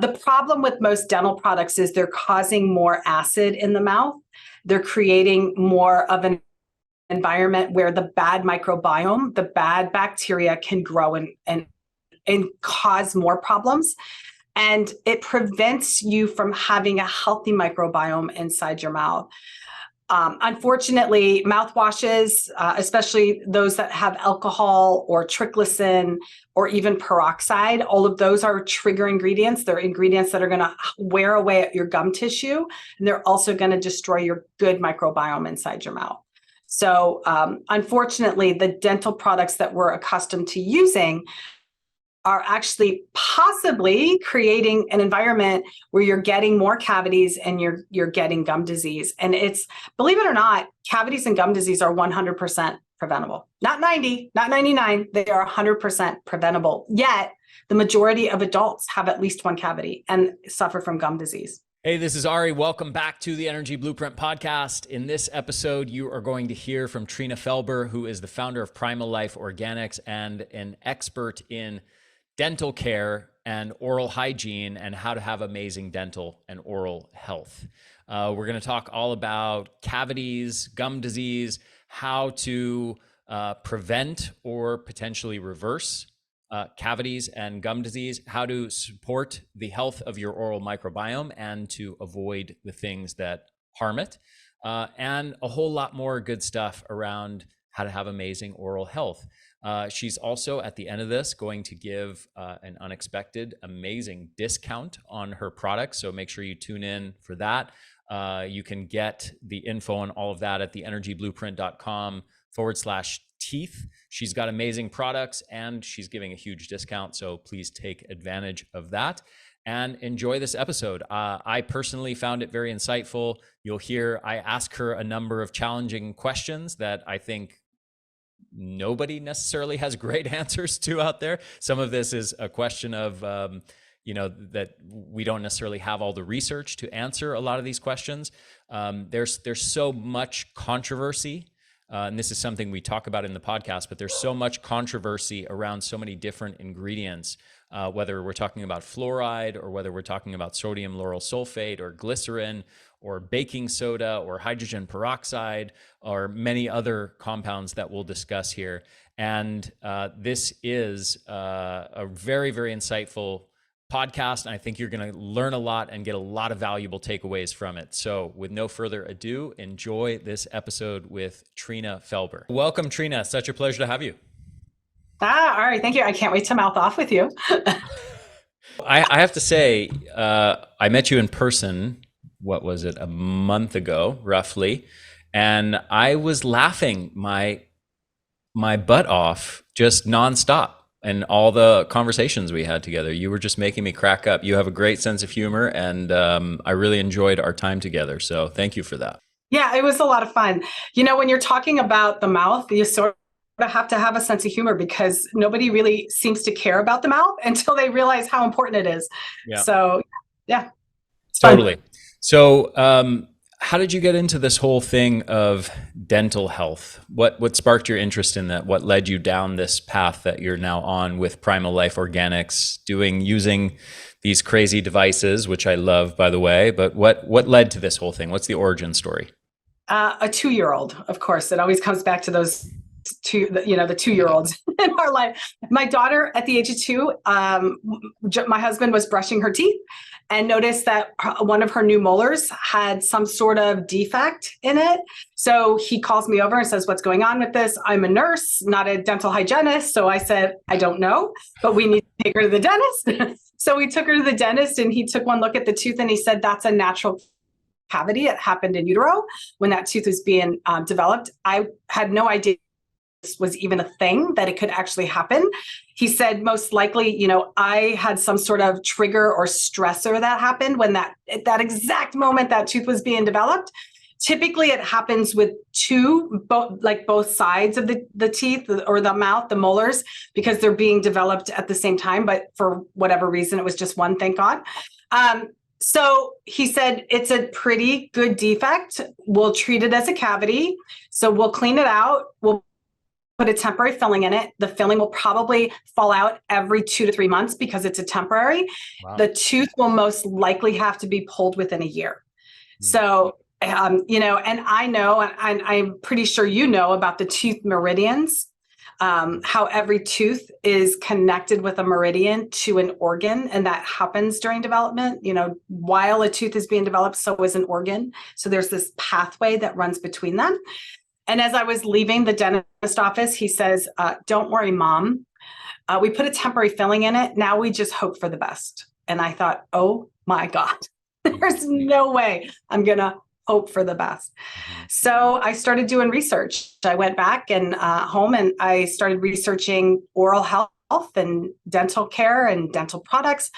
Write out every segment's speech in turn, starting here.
The problem with most dental products is they're causing more acid in the mouth. They're creating more of an environment where the bad microbiome, the bad bacteria can grow and cause more problems. And it prevents you from having a healthy microbiome inside your mouth. Unfortunately, mouthwashes, especially those that have alcohol or triclosan or even peroxide, all of those are trigger ingredients. They're ingredients that are going to wear away at your gum tissue, and they're also going to destroy your good microbiome inside your mouth. So unfortunately, the dental products that we're accustomed to using are actually possibly creating an environment where you're getting more cavities and you're getting gum disease. And it's, believe it or not, cavities and gum disease are 100% preventable. Not 90, not 99, they are 100% preventable. Yet the majority of adults have at least one cavity and suffer from gum disease. Hey, this is Ari. Welcome back to the Energy Blueprint podcast. In this episode, you are going to hear from Trina Felber, who is the founder of Primal Life Organics and an expert in dental care and oral hygiene and how to have amazing dental and oral health. We're going to talk all about cavities, gum disease, how to prevent or potentially reverse cavities and gum disease, how to support the health of your oral microbiome and to avoid the things that harm it, and a whole lot more good stuff around how to have amazing oral health. She's also, at the end of this, going to give an unexpected, amazing discount on her products. So make sure you tune in for that. You can get the info on all of that at theenergyblueprint.com/teeth. She's got amazing products and she's giving a huge discount. So please take advantage of that and enjoy this episode. I personally found it very insightful. You'll hear I ask her a number of challenging questions that I think nobody necessarily has great answers to out there. Some of this is a question of, that we don't necessarily have all the research to answer a lot of these questions. There's so much controversy, and this is something we talk about in the podcast, but there's so much controversy around so many different ingredients, whether we're talking about fluoride or whether we're talking about sodium lauryl sulfate or glycerin or baking soda or hydrogen peroxide or many other compounds that we'll discuss here. And this is a very, very insightful podcast. And I think you're going to learn a lot and get a lot of valuable takeaways from it. So with no further ado, enjoy this episode with Trina Felber. Welcome, Trina. Such a pleasure to have you. All right. Thank you. I can't wait to mouth off with you. I have to say, I met you in person, what was it, a month ago, roughly. And I was laughing my butt off just nonstop. And all the conversations we had together, you were just making me crack up. You have a great sense of humor, and I really enjoyed our time together. So thank you for that. Yeah, it was a lot of fun. When you're talking about the mouth, you sort of have to have a sense of humor because nobody really seems to care about the mouth until they realize how important it is. Yeah. So, yeah. Totally. So, how did you get into this whole thing of dental health? What sparked your interest in that? What led you down this path that you're now on with Primal Life Organics, using these crazy devices, which I love, by the way, but what led to this whole thing? What's the origin story? A 2-year-old, of course. It always comes back to those the 2-year-olds in our life. My daughter, at the age of 2, my husband was brushing her teeth and noticed that one of her new molars had some sort of defect in it. So he calls me over and says, "What's going on with this?" I'm a nurse, not a dental hygienist. So I said, "I don't know, but we need to take her to the dentist." So we took her to the dentist and he took one look at the tooth and he said, "That's a natural cavity. It happened in utero when that tooth was being developed." I had no idea was even a thing, that it could actually happen. He said, most likely, I had some sort of trigger or stressor that happened when at that exact moment that tooth was being developed. Typically it happens with both sides of the teeth or the mouth, the molars, because they're being developed at the same time. But for whatever reason, it was just one, thank God. So he said, "It's a pretty good defect. We'll treat it as a cavity. So we'll clean it out. We'll put a temporary filling in it. The filling will probably fall out every 2 to 3 months because it's a temporary. Wow. The tooth will most likely have to be pulled within a year. So, and I know, and I'm pretty sure you know about the tooth meridians, how every tooth is connected with a meridian to an organ, and that happens during development. While a tooth is being developed, so is an organ. So there's this pathway that runs between them. And as I was leaving the dentist office, he says, don't worry, Mom. We put a temporary filling in it. Now we just hope for the best. And I thought, oh my God, there's no way I'm going to hope for the best. So I started doing research. I went back and home and I started researching oral health and dental care and dental products,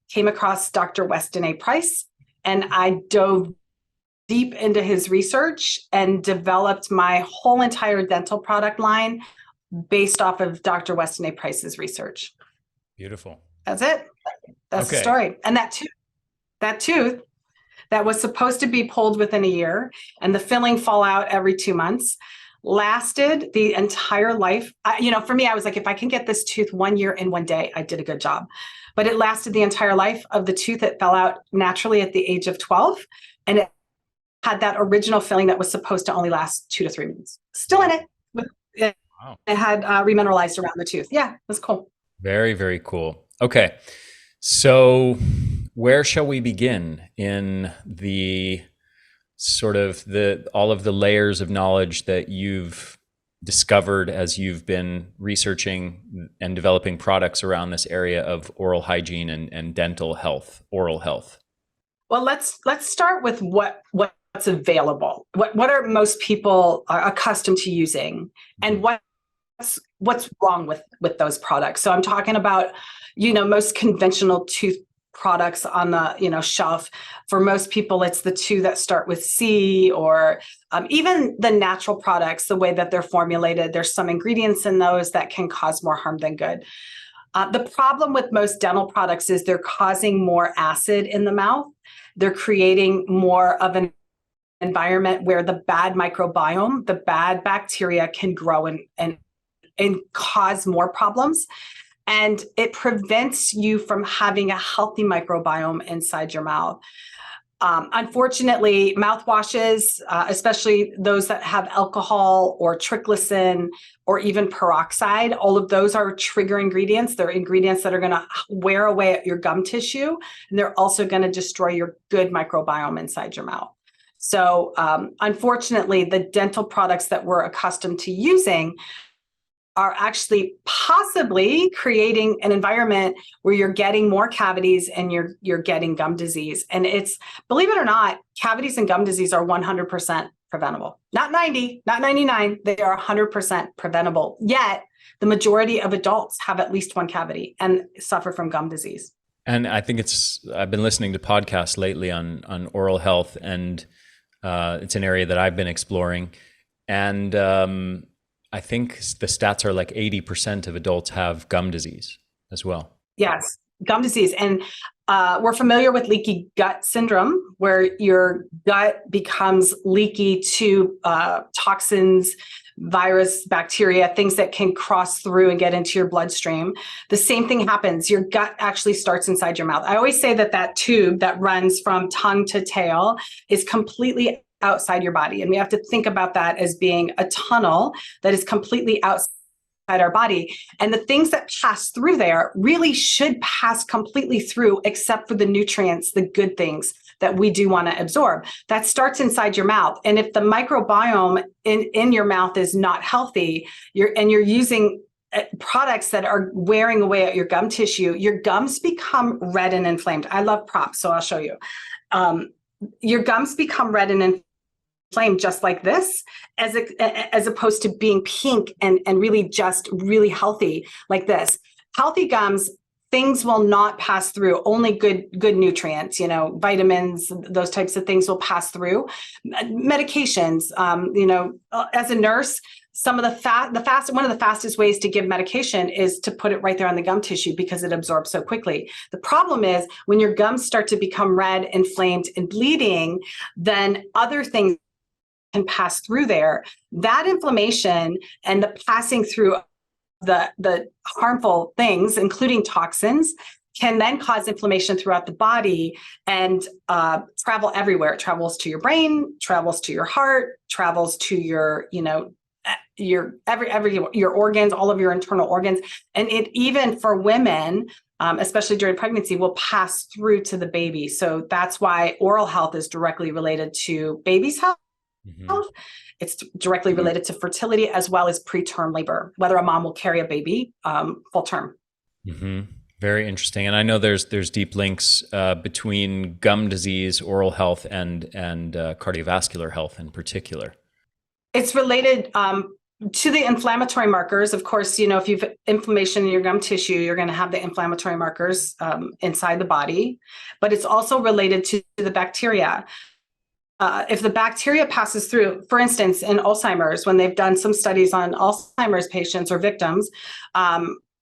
came across Dr. Weston A. Price, and I dove deep into his research and developed my whole entire dental product line based off of Dr. Weston A. Price's research. Beautiful. That's it. That's the story. And that tooth that was supposed to be pulled within a year and the filling fall out every 2 months lasted the entire life. For me, I was like, if I can get this tooth 1 year in 1 day, I did a good job. But it lasted the entire life of the tooth. It fell out naturally at the age of 12. And it had that original filling that was supposed to only last 2 to 3 months. Still in it. Wow. It had remineralized around the tooth. Yeah, it was cool. Very, very cool. Okay. So where shall we begin in the sort of all of the layers of knowledge that you've discovered as you've been researching and developing products around this area of oral hygiene and dental health, oral health? Well, let's start with what's available. What are most people are accustomed to using, and what's wrong with those products? So I'm talking about, most conventional tooth products on the shelf. For most people, it's the two that start with C, or even the natural products, the way that they're formulated. There's some ingredients in those that can cause more harm than good. The problem with most dental products is they're causing more acid in the mouth. They're creating more of an environment where the bad microbiome, the bad bacteria can grow and cause more problems. And it prevents you from having a healthy microbiome inside your mouth. Unfortunately, mouthwashes, especially those that have alcohol or triclosan or even peroxide, all of those are trigger ingredients. They're ingredients that are going to wear away at your gum tissue, and they're also going to destroy your good microbiome inside your mouth. So unfortunately, the dental products that we're accustomed to using are actually possibly creating an environment where you're getting more cavities and you're getting gum disease. And it's, believe it or not, cavities and gum disease are 100% preventable. Not 90, not 99, they are 100% preventable. Yet the majority of adults have at least one cavity and suffer from gum disease. And I think I've been listening to podcasts lately on oral health, and it's an area that I've been exploring. And I think the stats are like 80% of adults have gum disease as well. Yes, gum disease. And we're familiar with leaky gut syndrome, where your gut becomes leaky to toxins, virus, bacteria, things that can cross through and get into your bloodstream. The same thing happens. Your gut actually starts inside your mouth. I always say that tube that runs from tongue to tail is completely outside your body. And we have to think about that as being a tunnel that is completely outside our body. And the things that pass through there really should pass completely through, except for the nutrients, the good things that we do want to absorb. That starts inside your mouth. And if the microbiome in your mouth is not healthy, you're using products that are wearing away at your gum tissue, your gums become red and inflamed. I love props, so I'll show you. Your gums become red and inflamed just like this, as opposed to being pink and really just really healthy like this. Healthy gums, things will not pass through. Only good nutrients, vitamins, those types of things will pass through. Medications, as a nurse, one of the fastest ways to give medication is to put it right there on the gum tissue because it absorbs so quickly. The problem is when your gums start to become red, inflamed, and bleeding, then other things can pass through there. That inflammation and the passing through the harmful things, including toxins, can then cause inflammation throughout the body and travel everywhere. It travels to your brain, travels to your heart, travels to your, your your organs, all of your internal organs. And it even for women, especially during pregnancy, will pass through to the baby. So that's why oral health is directly related to baby's health. Mm-hmm. It's directly related to fertility as well as preterm labor, whether a mom will carry a baby full term. Mm-hmm. Very interesting. And I know there's deep links between gum disease, oral health, and cardiovascular health in particular. It's related to the inflammatory markers. Of course, if you've inflammation in your gum tissue, you're going to have the inflammatory markers inside the body, but it's also related to the bacteria. If the bacteria passes through, for instance, in Alzheimer's, when they've done some studies on Alzheimer's patients or victims,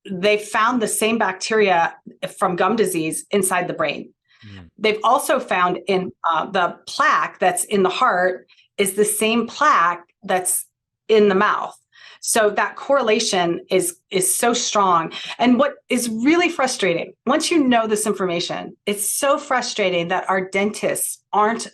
they found the same bacteria from gum disease inside the brain. Mm. They've also found in the plaque that's in the heart is the same plaque that's in the mouth. So that correlation is so strong. And what is really frustrating, once you know this information, it's so frustrating that our dentists aren't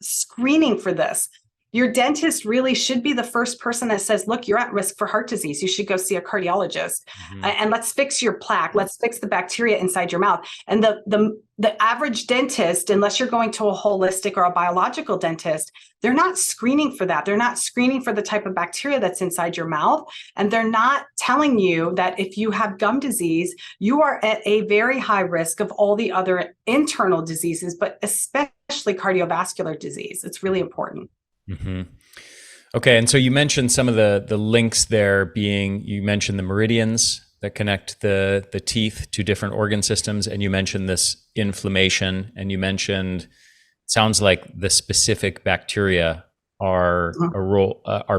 screening for this. Your dentist really should be the first person that says, look, you're at risk for heart disease. You should go see a cardiologist. Mm-hmm. And let's fix your plaque. Let's fix the bacteria inside your mouth. And the average dentist, unless you're going to a holistic or a biological dentist, they're not screening for that. They're not screening for the type of bacteria that's inside your mouth. And they're not telling you that if you have gum disease, you are at a very high risk of all the other internal diseases, but especially cardiovascular disease. It's really important. Mm-hmm. Okay. And so you mentioned some of the links there being, you mentioned the meridians that connect the teeth to different organ systems. And you mentioned this inflammation, and you mentioned, sounds like the specific bacteria are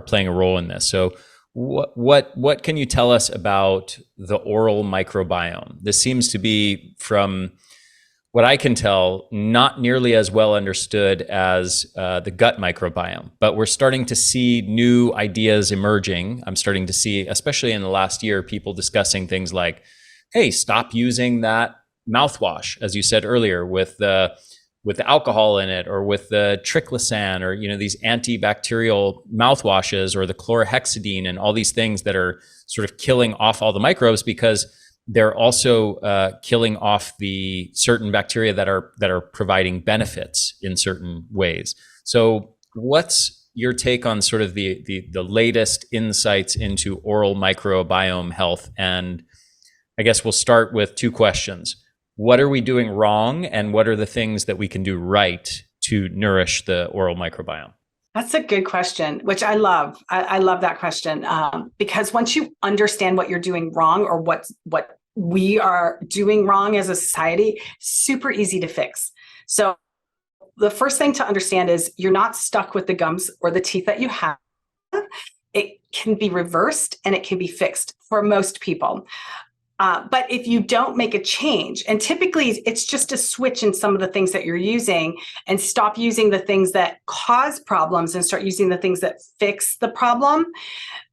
playing a role in this. So what can you tell us about the oral microbiome? This seems to be, from what I can tell, not nearly as well understood as the gut microbiome, but we're starting to see new ideas emerging. I'm starting to see, especially in the last year, people discussing things like, hey, stop using that mouthwash, as you said earlier, with the alcohol in it, or with the triclosan, or these antibacterial mouthwashes, or the chlorhexidine, and all these things that are sort of killing off all the microbes, because they're also killing off the certain bacteria that are providing benefits in certain ways. So what's your take on sort of the latest insights into oral microbiome health? And I guess we'll start with two questions. What are we doing wrong, and what are the things that we can do right to nourish the oral microbiome? That's a good question, which I love. I love that question because once you understand what you're doing wrong, or what we are doing wrong as a society, super easy to fix. So the first thing to understand is you're not stuck with the gums or the teeth that you have. It can be reversed and it can be fixed for most people. But if you don't make a change, and typically it's just a switch in some of the things that you're using, and stop using the things that cause problems and start using the things that fix the problem,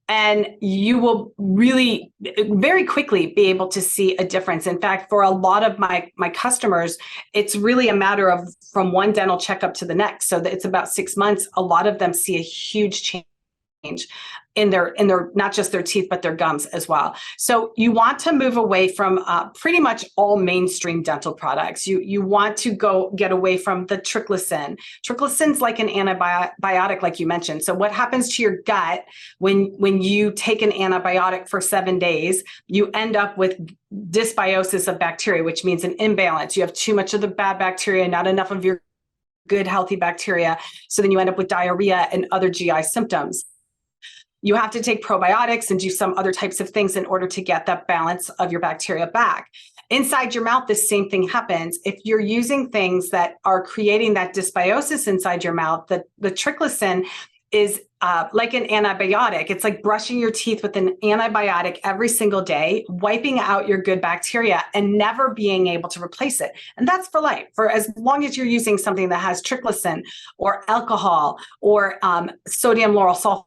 and you will really very quickly be able to see a difference. In fact, for a lot of my customers, it's really a matter of from one dental checkup to the next. So that it's about 6 months. A lot of them see a huge change in their not just their teeth, but their gums as well. So you want to move away from pretty much all mainstream dental products. You want to get away from the triclosan. Triclosan's like an antibiotic, like you mentioned. So what happens to your gut when you take an antibiotic for 7 days? You end up with dysbiosis of bacteria, which means an imbalance. You have too much of the bad bacteria, not enough of your good, healthy bacteria. So then you end up with diarrhea and other GI symptoms. You have to take probiotics and do some other types of things in order to get that balance of your bacteria back. Inside your mouth, the same thing happens. If you're using things that are creating that dysbiosis inside your mouth, the triclosan is like an antibiotic. It's like brushing your teeth with an antibiotic every single day, wiping out your good bacteria and never being able to replace it. And that's for life, for as long as you're using something that has triclosan or alcohol or sodium lauryl sulfate,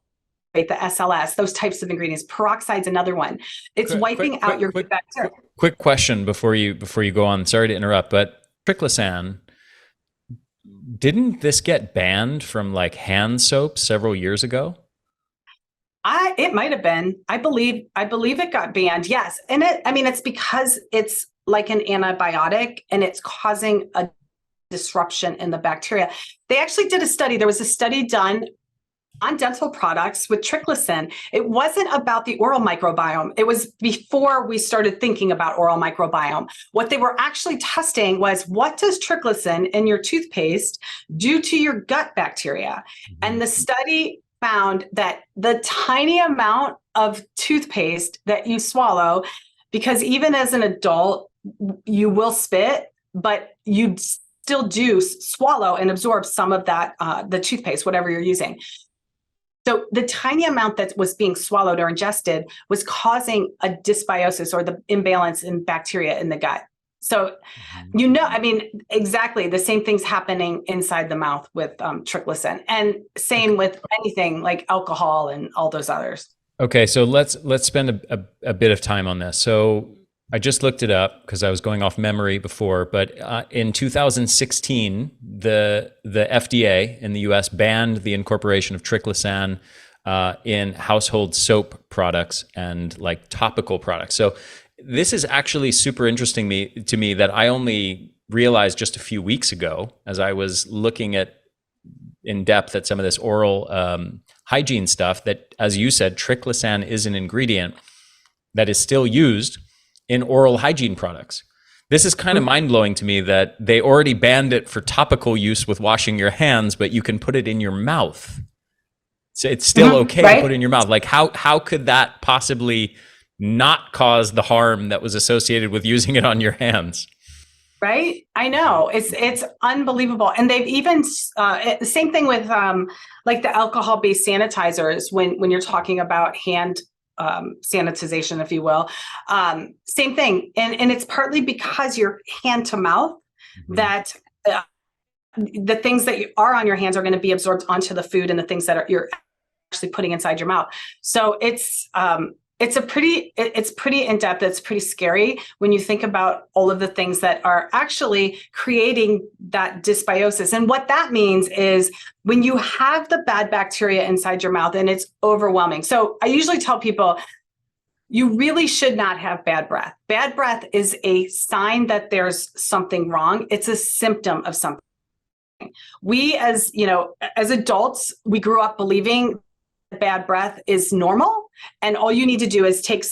the SLS, those types of ingredients. Peroxide's another one. It's wiping out your good bacteria. Quick question before you go on. Sorry to interrupt, but triclosan, didn't this get banned from like hand soap several years ago? It might have been. I believe it got banned. Yes. And it's because it's like an antibiotic and it's causing a disruption in the bacteria. They actually did a study. There was a study done on dental products with triclosan. It wasn't about the oral microbiome. It was before we started thinking about oral microbiome. What they were actually testing was, what does triclosan in your toothpaste do to your gut bacteria? And the study found that the tiny amount of toothpaste that you swallow, because even as an adult, you will spit, but you still do swallow and absorb some of that, the toothpaste, whatever you're using. So the tiny amount that was being swallowed or ingested was causing a dysbiosis, or the imbalance in bacteria in the gut. So, exactly the same thing's happening inside the mouth with triclosan, and same with anything like alcohol and all those others. Okay, so let's spend a bit of time on this. So I just looked it up because I was going off memory before, but in 2016, the FDA in the US banned the incorporation of triclosan in household soap products and like topical products. So this is actually super interesting to me that I only realized just a few weeks ago, as I was looking at in depth at some of this oral hygiene stuff, that, as you said, triclosan is an ingredient that is still used in oral hygiene products. This is kind of mind-blowing to me that they already banned it for topical use with washing your hands, but you can put it in your mouth. So it's still okay to put it in your mouth. Like how could that possibly not cause the harm that was associated with using it on your hands? Right? I know. It's unbelievable. And they've even, same thing with like the alcohol-based sanitizers, when you're talking about hand sanitization, if you will. Same thing. And it's partly because you're hand to mouth, that the things that are on your hands are going to be absorbed onto the food and the things that you're actually putting inside your mouth. So it's pretty in-depth. It's pretty scary when you think about all of the things that are actually creating that dysbiosis. And what that means is when you have the bad bacteria inside your mouth and it's overwhelming. So I usually tell people, you really should not have bad breath. Bad breath is a sign that there's something wrong. It's a symptom of something. We, as adults, we grew up believing bad breath is normal, and all you need to do is take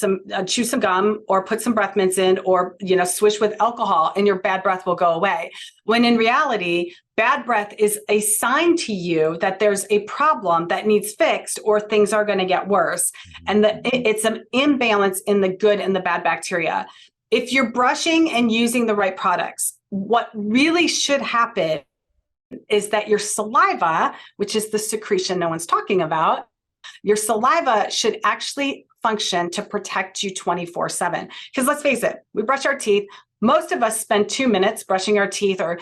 chew some gum or put some breath mints in, or swish with alcohol, and your bad breath will go away. When in reality, bad breath is a sign to you that there's a problem that needs fixed, or things are going to get worse, and it's an imbalance in the good and the bad bacteria. If you're brushing and using the right products, what really should happen is that your saliva, which is the secretion no one's talking about, your saliva should actually function to protect you 24/7. Because let's face it, we brush our teeth. Most of us spend 2 minutes brushing our teeth, or,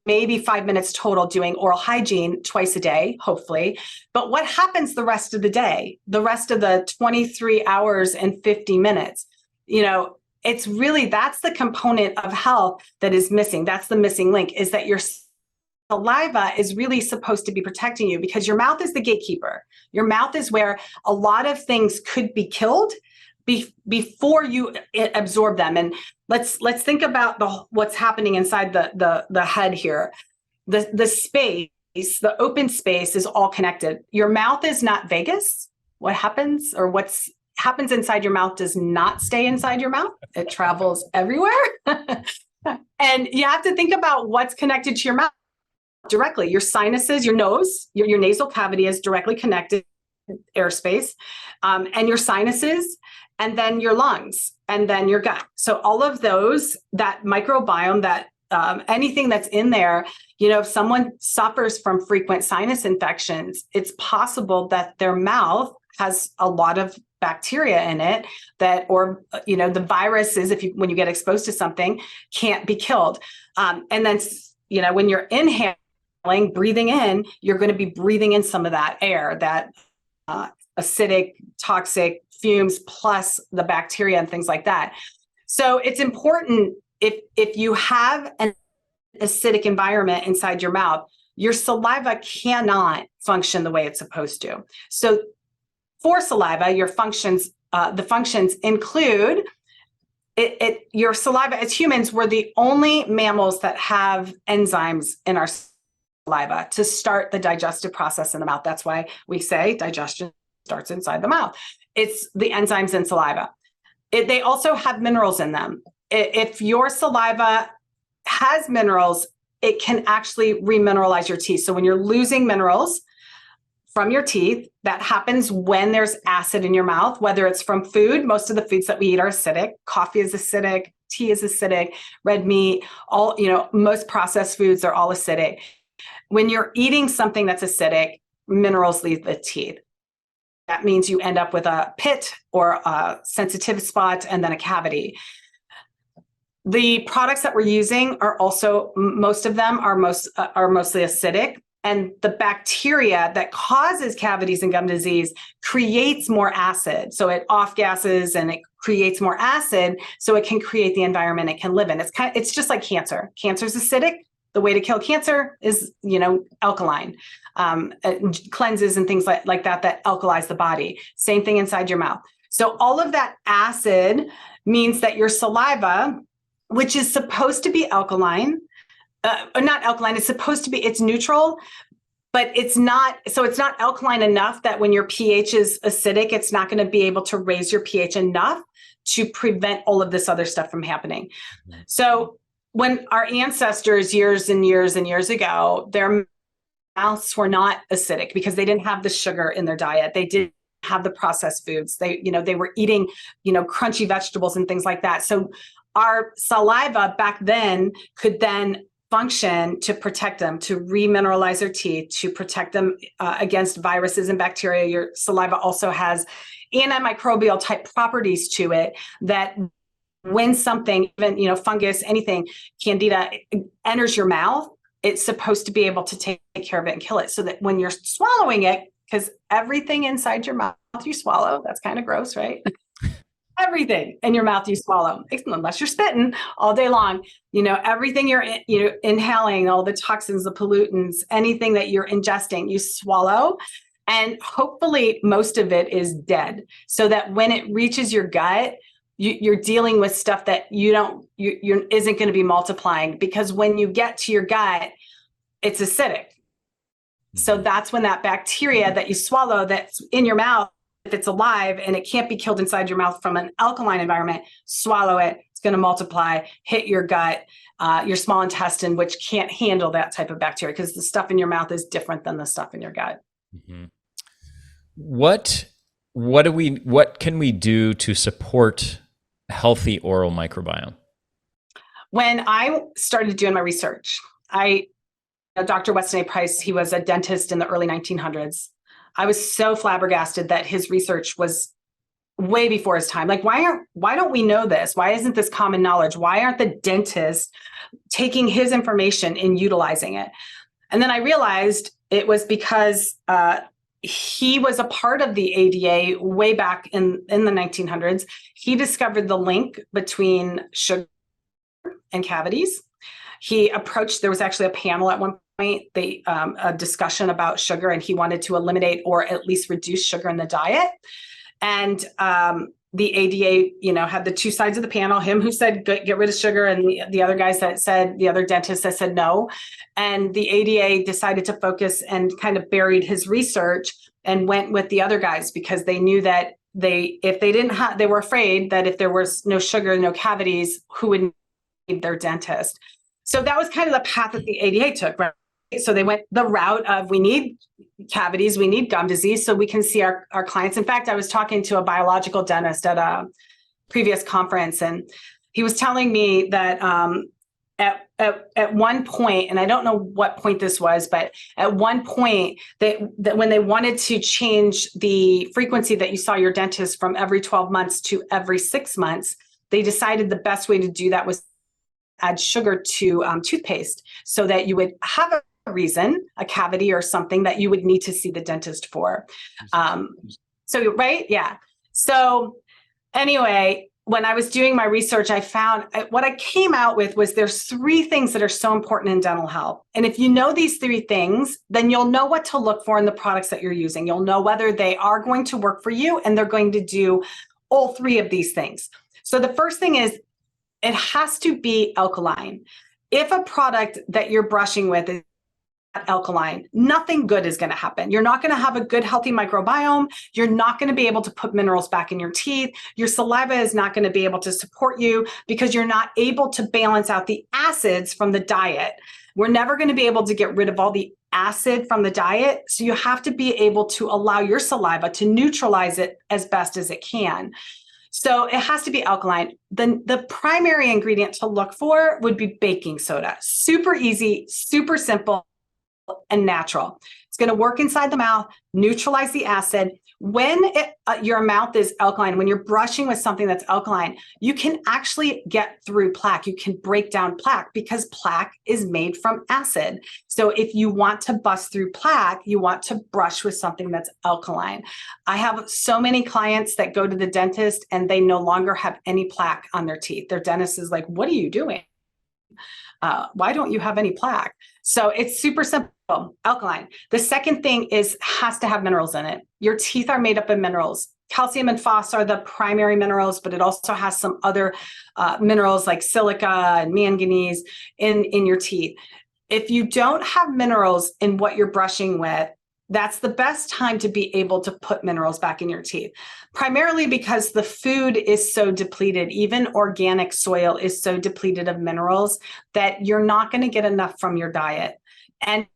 maybe 5 minutes total doing oral hygiene twice a day, hopefully. But what happens the rest of the day, the rest of the 23 hours and 50 minutes? It's really, that's the component of health that is missing. That's the missing link, is that your saliva is really supposed to be protecting you, because your mouth is the gatekeeper. Your mouth is where a lot of things could be killed before you absorb them. And let's think about what's happening inside the head here. The space, the open space, is all connected. Your mouth is not Vegas. What happens inside your mouth does not stay inside your mouth. It travels everywhere. And you have to think about what's connected to your mouth directly. Your sinuses, your nose, your nasal cavity is directly connected airspace, and your sinuses, and then your lungs, and then your gut. So all of those, that microbiome, that anything that's in there. If someone suffers from frequent sinus infections, it's possible that their mouth has a lot of bacteria in it the viruses, when you get exposed to something, can't be killed. And then, when you're inhaling, breathing in, you're going to be breathing in some of that air, that acidic, toxic fumes, plus the bacteria and things like that. So it's important, if you have an acidic environment inside your mouth, your saliva cannot function the way it's supposed to. So for saliva, your functions, the functions include your saliva. As humans, we're the only mammals that have enzymes in our saliva to start the digestive process in the mouth. That's why we say digestion starts inside the mouth. It's the enzymes in saliva. They also have minerals in them. If your saliva has minerals, it can actually remineralize your teeth. So when you're losing minerals from your teeth, that happens when there's acid in your mouth, whether it's from food. Most of the foods that we eat are acidic. Coffee is acidic, tea is acidic, red meat, most processed foods are all acidic. When you're eating something that's acidic, minerals leave the teeth. That means you end up with a pit or a sensitive spot and then a cavity. The products that we're using are also, most of them are mostly acidic. And the bacteria that causes cavities and gum disease creates more acid. So it off-gasses and it creates more acid, so it can create the environment it can live in. It's just like cancer. Cancer is acidic. The way to kill cancer is, alkaline. Cleanses and things like that alkalize the body. Same thing inside your mouth. So all of that acid means that your saliva, which is supposed to be alkaline, not alkaline, it's neutral, but it's not. So it's not alkaline enough that when your pH is acidic, it's not going to be able to raise your pH enough to prevent all of this other stuff from happening. So when our ancestors years and years and years ago, their mouths were not acidic because they didn't have the sugar in their diet. They didn't have the processed foods. They were eating, crunchy vegetables and things like that. So our saliva back then could then function to protect them, to remineralize their teeth, to protect them against viruses and bacteria. Your saliva also has antimicrobial type properties to it that when something, even, fungus, anything, candida enters your mouth, it's supposed to be able to take care of it and kill it, so that when you're swallowing it, because everything inside your mouth you swallow, that's kind of gross, right? Everything in your mouth you swallow, unless you're spitting all day long. Everything you're inhaling, all the toxins, the pollutants, anything that you're ingesting, you swallow. And hopefully most of it is dead, so that when it reaches your gut, you're dealing with stuff that isn't going to be multiplying, because when you get to your gut, it's acidic. So that's when that bacteria that you swallow that's in your mouth, if it's alive and it can't be killed inside your mouth from an alkaline environment, swallow it, it's going to multiply, hit your gut, your small intestine, which can't handle that type of bacteria, because the stuff in your mouth is different than the stuff in your gut. Mm-hmm. What can we do to support a healthy oral microbiome? When I started doing my research, Dr. Weston A. Price, he was a dentist in the early 1900s. I was so flabbergasted that his research was way before his time. Like, why don't we know this? Why isn't this common knowledge? Why aren't the dentists taking his information and utilizing it? And then I realized it was because he was a part of the ADA way back in the 1900s. He discovered the link between sugar and cavities. There was actually a panel at one point, a discussion about sugar, and he wanted to eliminate or at least reduce sugar in the diet. And the ADA, had the two sides of the panel, him who said, get rid of sugar, and the other guys the other dentists that said no. And the ADA decided to focus and kind of buried his research and went with the other guys, because they knew that they were afraid that if there was no sugar, no cavities, who would need their dentist? So that was kind of the path that the ADA took, right? So they went the route of, we need cavities, we need gum disease, so we can see our clients. In fact, I was talking to a biological dentist at a previous conference, and he was telling me that at one point, and I don't know what point this was, but at one point that when they wanted to change the frequency that you saw your dentist from every 12 months to every 6 months, they decided the best way to do that was add sugar to toothpaste, so that you would have a reason, a cavity or something that you would need to see the dentist for. So, right? Yeah. So anyway, when I was doing my research, I found what I came out with was there's 3 things that are so important in dental health. And if you know these 3 things, then you'll know what to look for in the products that you're using. You'll know whether they are going to work for you and they're going to do all 3 of these things. So the first thing is it has to be alkaline. If a product that you're brushing with is alkaline, nothing good is going to happen. You're not going to have a good, healthy microbiome. You're not going to be able to put minerals back in your teeth. Your saliva is not going to be able to support you because you're not able to balance out the acids from the diet. We're never going to be able to get rid of all the acid from the diet. So you have to be able to allow your saliva to neutralize it as best as it can. So it has to be alkaline. Then the primary ingredient to look for would be baking soda. Super easy, super simple, and natural. It's going to work inside the mouth, neutralize the acid. When your mouth is alkaline, when you're brushing with something that's alkaline, you can actually get through plaque. You can break down plaque because plaque is made from acid. So if you want to bust through plaque, you want to brush with something that's alkaline. I have so many clients that go to the dentist and they no longer have any plaque on their teeth. Their dentist is like, what are you doing? Why don't you have any plaque? So it's super simple, alkaline. The second thing is has to have minerals in it. Your teeth are made up of minerals. Calcium and phos are the primary minerals, but it also has some other minerals like silica and manganese in your teeth. If you don't have minerals in what you're brushing with, that's the best time to be able to put minerals back in your teeth, primarily because the food is so depleted. Even organic soil is so depleted of minerals that you're not going to get enough from your diet. And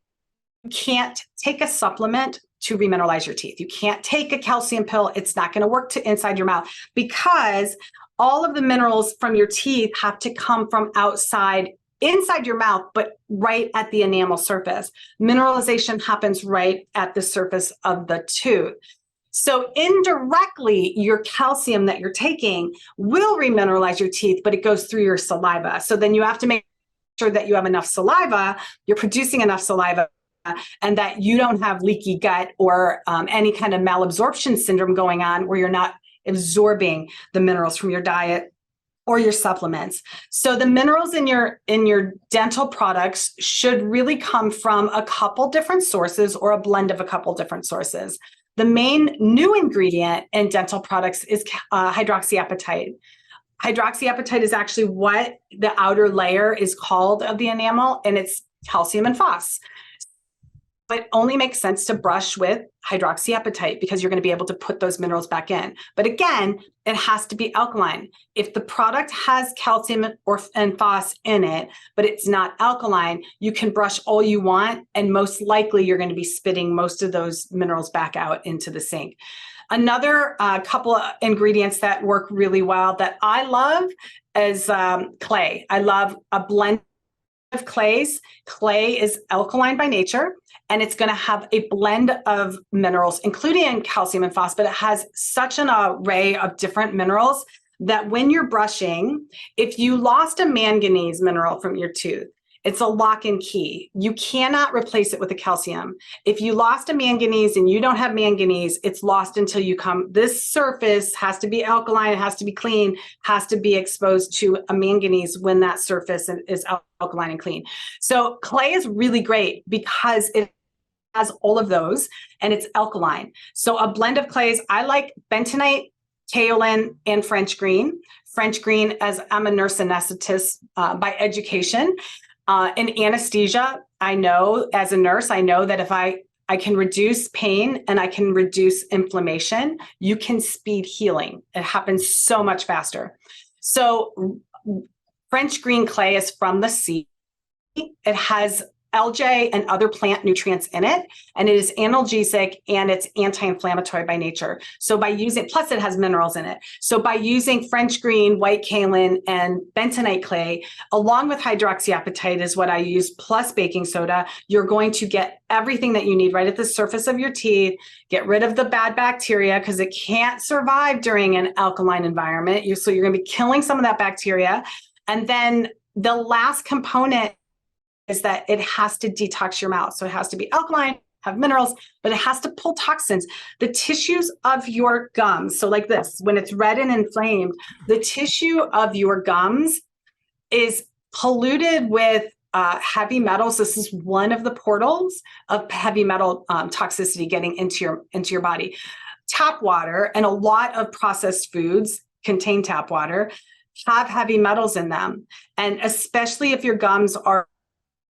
you can't take a supplement to remineralize your teeth. You can't take a calcium pill. It's not going to work to inside your mouth because all of the minerals from your teeth have to come from outside inside your mouth, but right at the enamel surface. Mineralization happens right at the surface of the tooth. So indirectly, your calcium that you're taking will remineralize your teeth, but it goes through your saliva. So then you have to make sure that you have enough saliva, you're producing enough saliva, and that you don't have leaky gut or any kind of malabsorption syndrome going on where you're not absorbing the minerals from your diet or your supplements. So the minerals in your dental products should really come from a couple different sources or a blend of a couple different sources. The main new ingredient in dental products is hydroxyapatite. Hydroxyapatite is actually what the outer layer is called of the enamel, and it's calcium and phos. It only makes sense to brush with hydroxyapatite because you're going to be able to put those minerals back in. But again, it has to be alkaline. If the product has calcium and phos in it, but it's not alkaline, you can brush all you want, and most likely you're going to be spitting most of those minerals back out into the sink. Another couple of ingredients that work really well that I love is clay. I love a blend of clays. Clay is alkaline by nature, and it's going to have a blend of minerals, including calcium and phos, but it has such an array of different minerals that when you're brushing, if you lost a manganese mineral from your tooth, it's a lock and key. You cannot replace it with a calcium. If you lost a manganese and you don't have manganese, it's lost until you come. This surface has to be alkaline, it has to be clean, has to be exposed to a manganese when that surface is alkaline and clean. So clay is really great because it has all of those and it's alkaline. So a blend of clays, I like bentonite, kaolin, and French green. French green, as I'm a nurse anesthetist by education. In anesthesia, I know as a nurse, I know that if I can reduce pain and I can reduce inflammation, you can speed healing. It happens so much faster. So French green clay is from the sea. It has LJ and other plant nutrients in it, and it is analgesic and it's anti-inflammatory by nature. So by using, plus it has minerals in it. So by using French green, white kaolin, and bentonite clay, along with hydroxyapatite is what I use, plus baking soda, you're going to get everything that you need right at the surface of your teeth, get rid of the bad bacteria because it can't survive during an alkaline environment. So you're going to be killing some of that bacteria. And then the last component is that it has to detox your mouth. So it has to be alkaline, have minerals, but it has to pull toxins. The tissues of your gums, so like this, when it's red and inflamed, the tissue of your gums is polluted with heavy metals. This is one of the portals of heavy metal toxicity getting into your body. Tap water and a lot of processed foods contain tap water, have heavy metals in them. And especially if your gums are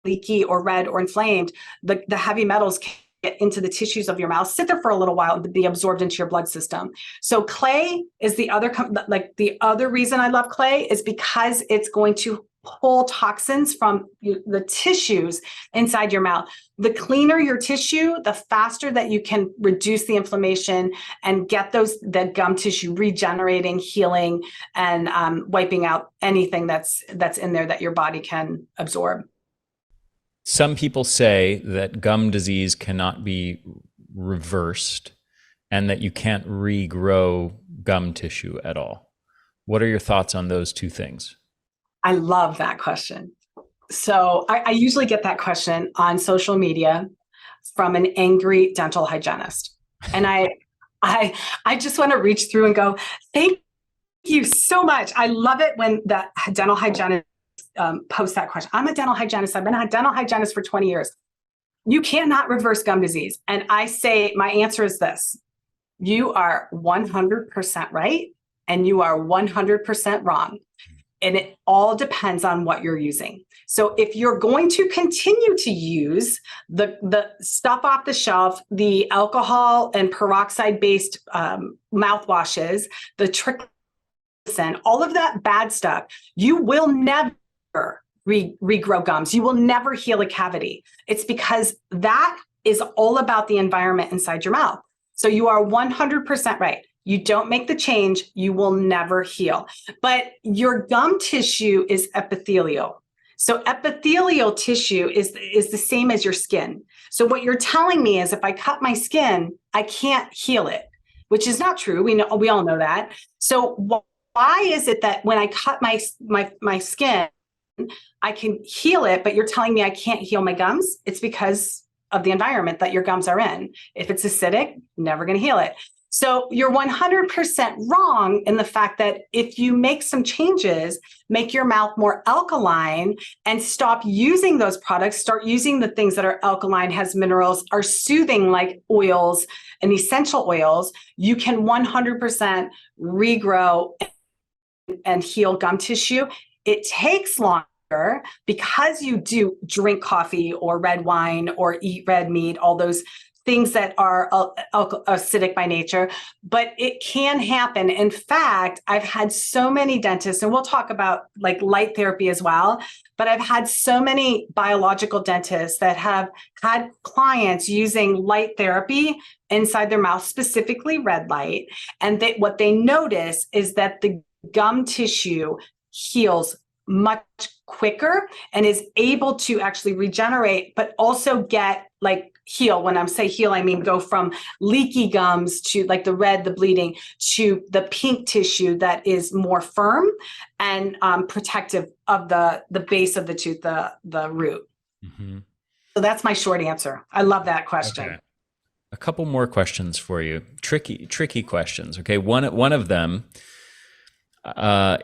leaky or red or inflamed, the heavy metals can get into the tissues of your mouth, sit there for a little while to be absorbed into your blood system. So clay is the other reason I love clay is because it's going to pull toxins from the tissues inside your mouth. The cleaner your tissue, the faster that you can reduce the inflammation and get that gum tissue regenerating, healing, and wiping out anything that's in there that your body can absorb. Some people say that gum disease cannot be reversed and that you can't regrow gum tissue at all. What are your thoughts on those two things? I love that question. So I usually get that question on social media from an angry dental hygienist. And I just want to reach through and go, thank you so much. I love it when the dental hygienist posts that question. I'm a dental hygienist. I've been a dental hygienist for 20 years. You cannot reverse gum disease. And I say, my answer is this. You are 100% right and you are 100% wrong. And it all depends on what you're using. So if you're going to continue to use the stuff off the shelf, the alcohol and peroxide-based mouthwashes, the triclosan, all of that bad stuff, you will never regrow gums. You will never heal a cavity. It's because that is all about the environment inside your mouth. So you are 100% right. You don't make the change, you will never heal. But your gum tissue is epithelial. So epithelial tissue is the same as your skin. So what you're telling me is if I cut my skin, I can't heal it, which is not true. We all know that. So why is it that when I cut my skin, I can heal it, but you're telling me I can't heal my gums? It's because of the environment that your gums are in. If it's acidic, never going to heal it. So you're 100% wrong in the fact that if you make some changes, make your mouth more alkaline and stop using those products, start using the things that are alkaline, has minerals, are soothing like oils and essential oils, you can 100% regrow and heal gum tissue. It takes longer because you do drink coffee or red wine or eat red meat, all those things that are acidic by nature, but it can happen. In fact, I've had so many dentists, and we'll talk about like light therapy as well, but I've had so many biological dentists that have had clients using light therapy inside their mouth, specifically red light. And what they notice is that the gum tissue heals much quicker and is able to actually regenerate, but also get like heal. When I'm say heal, I mean go from leaky gums to like the red, the bleeding, to the pink tissue that is more firm and protective of the base of the tooth, the root. Mm-hmm. So that's my short answer. I love that question. Okay. A couple more questions for you. Tricky questions. Okay. One of them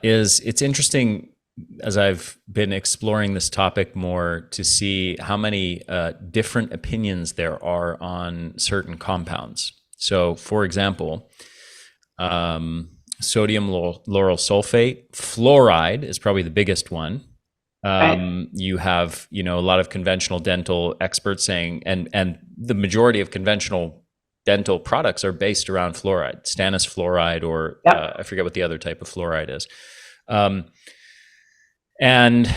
is, it's interesting as I've been exploring this topic more to see how many different opinions there are on certain compounds. So, for example, sodium lauryl sulfate, fluoride is probably the biggest one. Right. You have, a lot of conventional dental experts saying, and the majority of conventional dental products are based around fluoride, stannous fluoride, or yep. I forget what the other type of fluoride is. And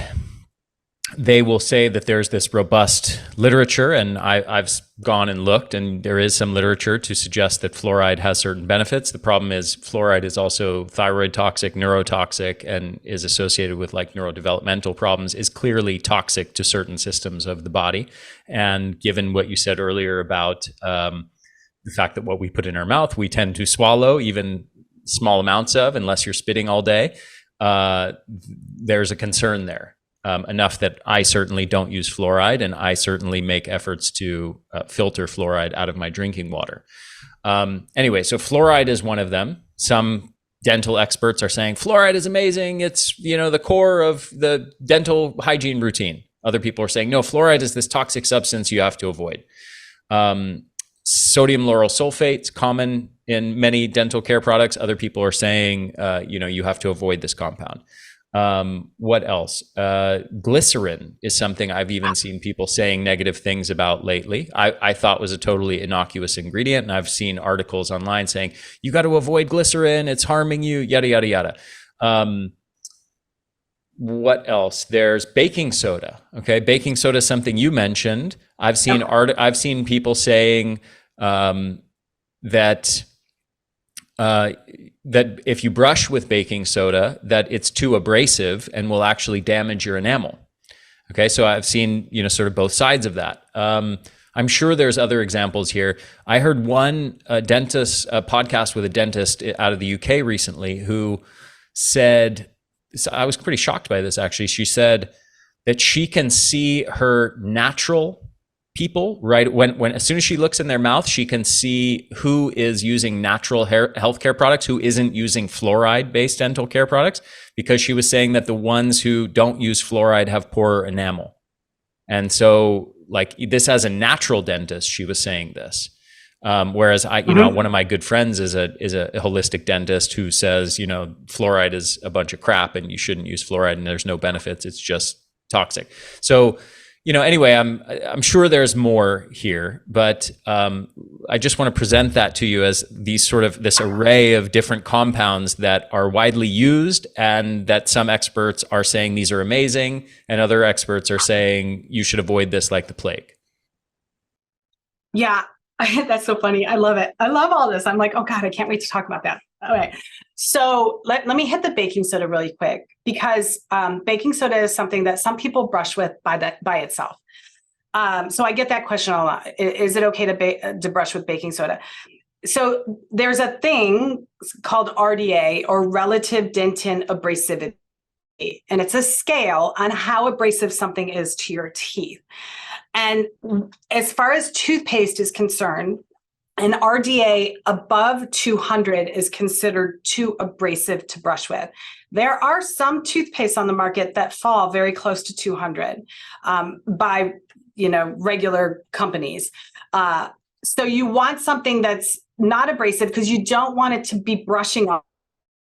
they will say that there's this robust literature, and I've gone and looked, and there is some literature to suggest that fluoride has certain benefits. The problem is fluoride is also thyroid toxic, neurotoxic, and is associated with like neurodevelopmental problems, is clearly toxic to certain systems of the body. And given what you said earlier about the fact that what we put in our mouth, we tend to swallow even small amounts of, unless you're spitting all day, there's a concern there. Enough that I certainly don't use fluoride, and I certainly make efforts to filter fluoride out of my drinking water. Anyway, so fluoride is one of them. Some dental experts are saying fluoride is amazing. It's, the core of the dental hygiene routine. Other people are saying, no, fluoride is this toxic substance you have to avoid. Sodium lauryl sulfate is common in many dental care products. Other people are saying, you have to avoid this compound. What else? Glycerin is something I've even seen people saying negative things about lately. I thought was a totally innocuous ingredient, and I've seen articles online saying, you got to avoid glycerin, it's harming you, yada, yada, yada. What else? There's baking soda. Okay. Baking soda is something you mentioned. I've seen people saying, that if you brush with baking soda, that it's too abrasive and will actually damage your enamel. Okay, so I've seen, sort of both sides of that. I'm sure there's other examples here. I heard one podcast with a dentist out of the UK recently who said, so I was pretty shocked by this actually. She said that she can see her natural people, right? When as soon as she looks in their mouth, she can see who is using natural healthcare products, who isn't using fluoride-based dental care products, because she was saying that the ones who don't use fluoride have poorer enamel. And so, like, this as a natural dentist, she was saying this. Whereas one of my good friends is a holistic dentist who says, fluoride is a bunch of crap and you shouldn't use fluoride and there's no benefits. It's just toxic. So, anyway, I'm sure there's more here, but I just want to present that to you as this array of different compounds that are widely used, and that some experts are saying these are amazing, and other experts are saying you should avoid this like the plague. Yeah, that's so funny. I love it. I love all this. I'm like, oh God, I can't wait to talk about that. All right. So let me hit the baking soda really quick, because baking soda is something that some people brush with by itself. So I get that question a lot. Is it okay to brush with baking soda? So there's a thing called RDA, or relative dentin abrasivity, and it's a scale on how abrasive something is to your teeth. And as far as toothpaste is concerned, an RDA above 200 is considered too abrasive to brush with. There are some toothpaste on the market that fall very close to 200 by regular companies. So you want something that's not abrasive, because you don't want it to be brushing off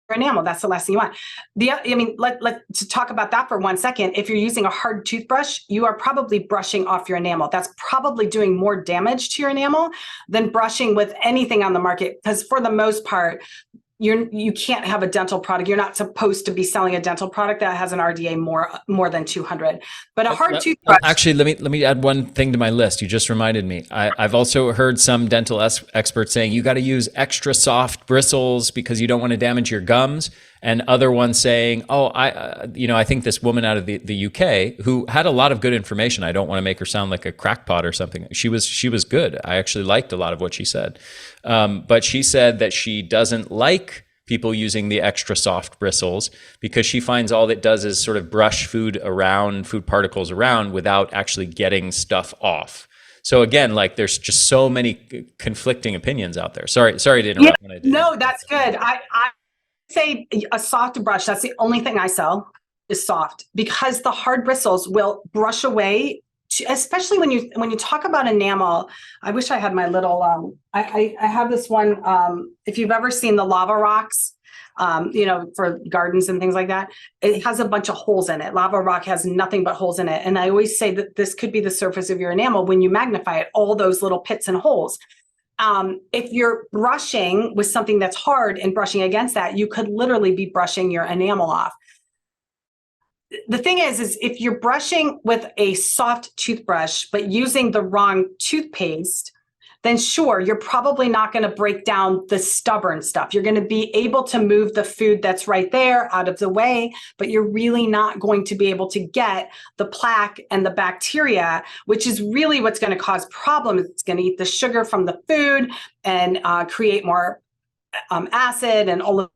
your enamel. That's the last thing you want. Let's talk about that for 1 second. If you're using a hard toothbrush, you are probably brushing off your enamel. That's probably doing more damage to your enamel than brushing with anything on the market, because for the most part, you can't have a dental product. You're not supposed to be selling a dental product that has an RDA more than 200. But a hard toothbrush. Actually, let me add one thing to my list. You just reminded me. I've also heard some dental experts saying you got to use extra soft bristles because you don't want to damage your gums. And other ones saying, I think this woman out of the UK who had a lot of good information. I don't want to make her sound like a crackpot or something. She was good. I actually liked a lot of what she said. But she said that she doesn't like people using the extra soft bristles because she finds all it does is sort of brush food particles around without actually getting stuff off. So again, like, there's just so many conflicting opinions out there. Sorry to interrupt. Yeah, no, that's good. I say a soft brush. That's the only thing I sell is soft, because the hard bristles will brush away. Especially when you talk about enamel. I wish I had my little. I have this one. If you've ever seen the lava rocks, for gardens and things like that, it has a bunch of holes in it. Lava rock has nothing but holes in it, and I always say that this could be the surface of your enamel when you magnify it. All those little pits and holes. If you're brushing with something that's hard and brushing against that, you could literally be brushing your enamel off. the thing is if you're brushing with a soft toothbrush, but using the wrong toothpaste, then sure, you're probably not going to break down the stubborn stuff. You're going to be able to move the food that's right there out of the way, but you're really not going to be able to get the plaque and the bacteria, which is really what's going to cause problems. It's going to eat the sugar from the food and create more acid, and all of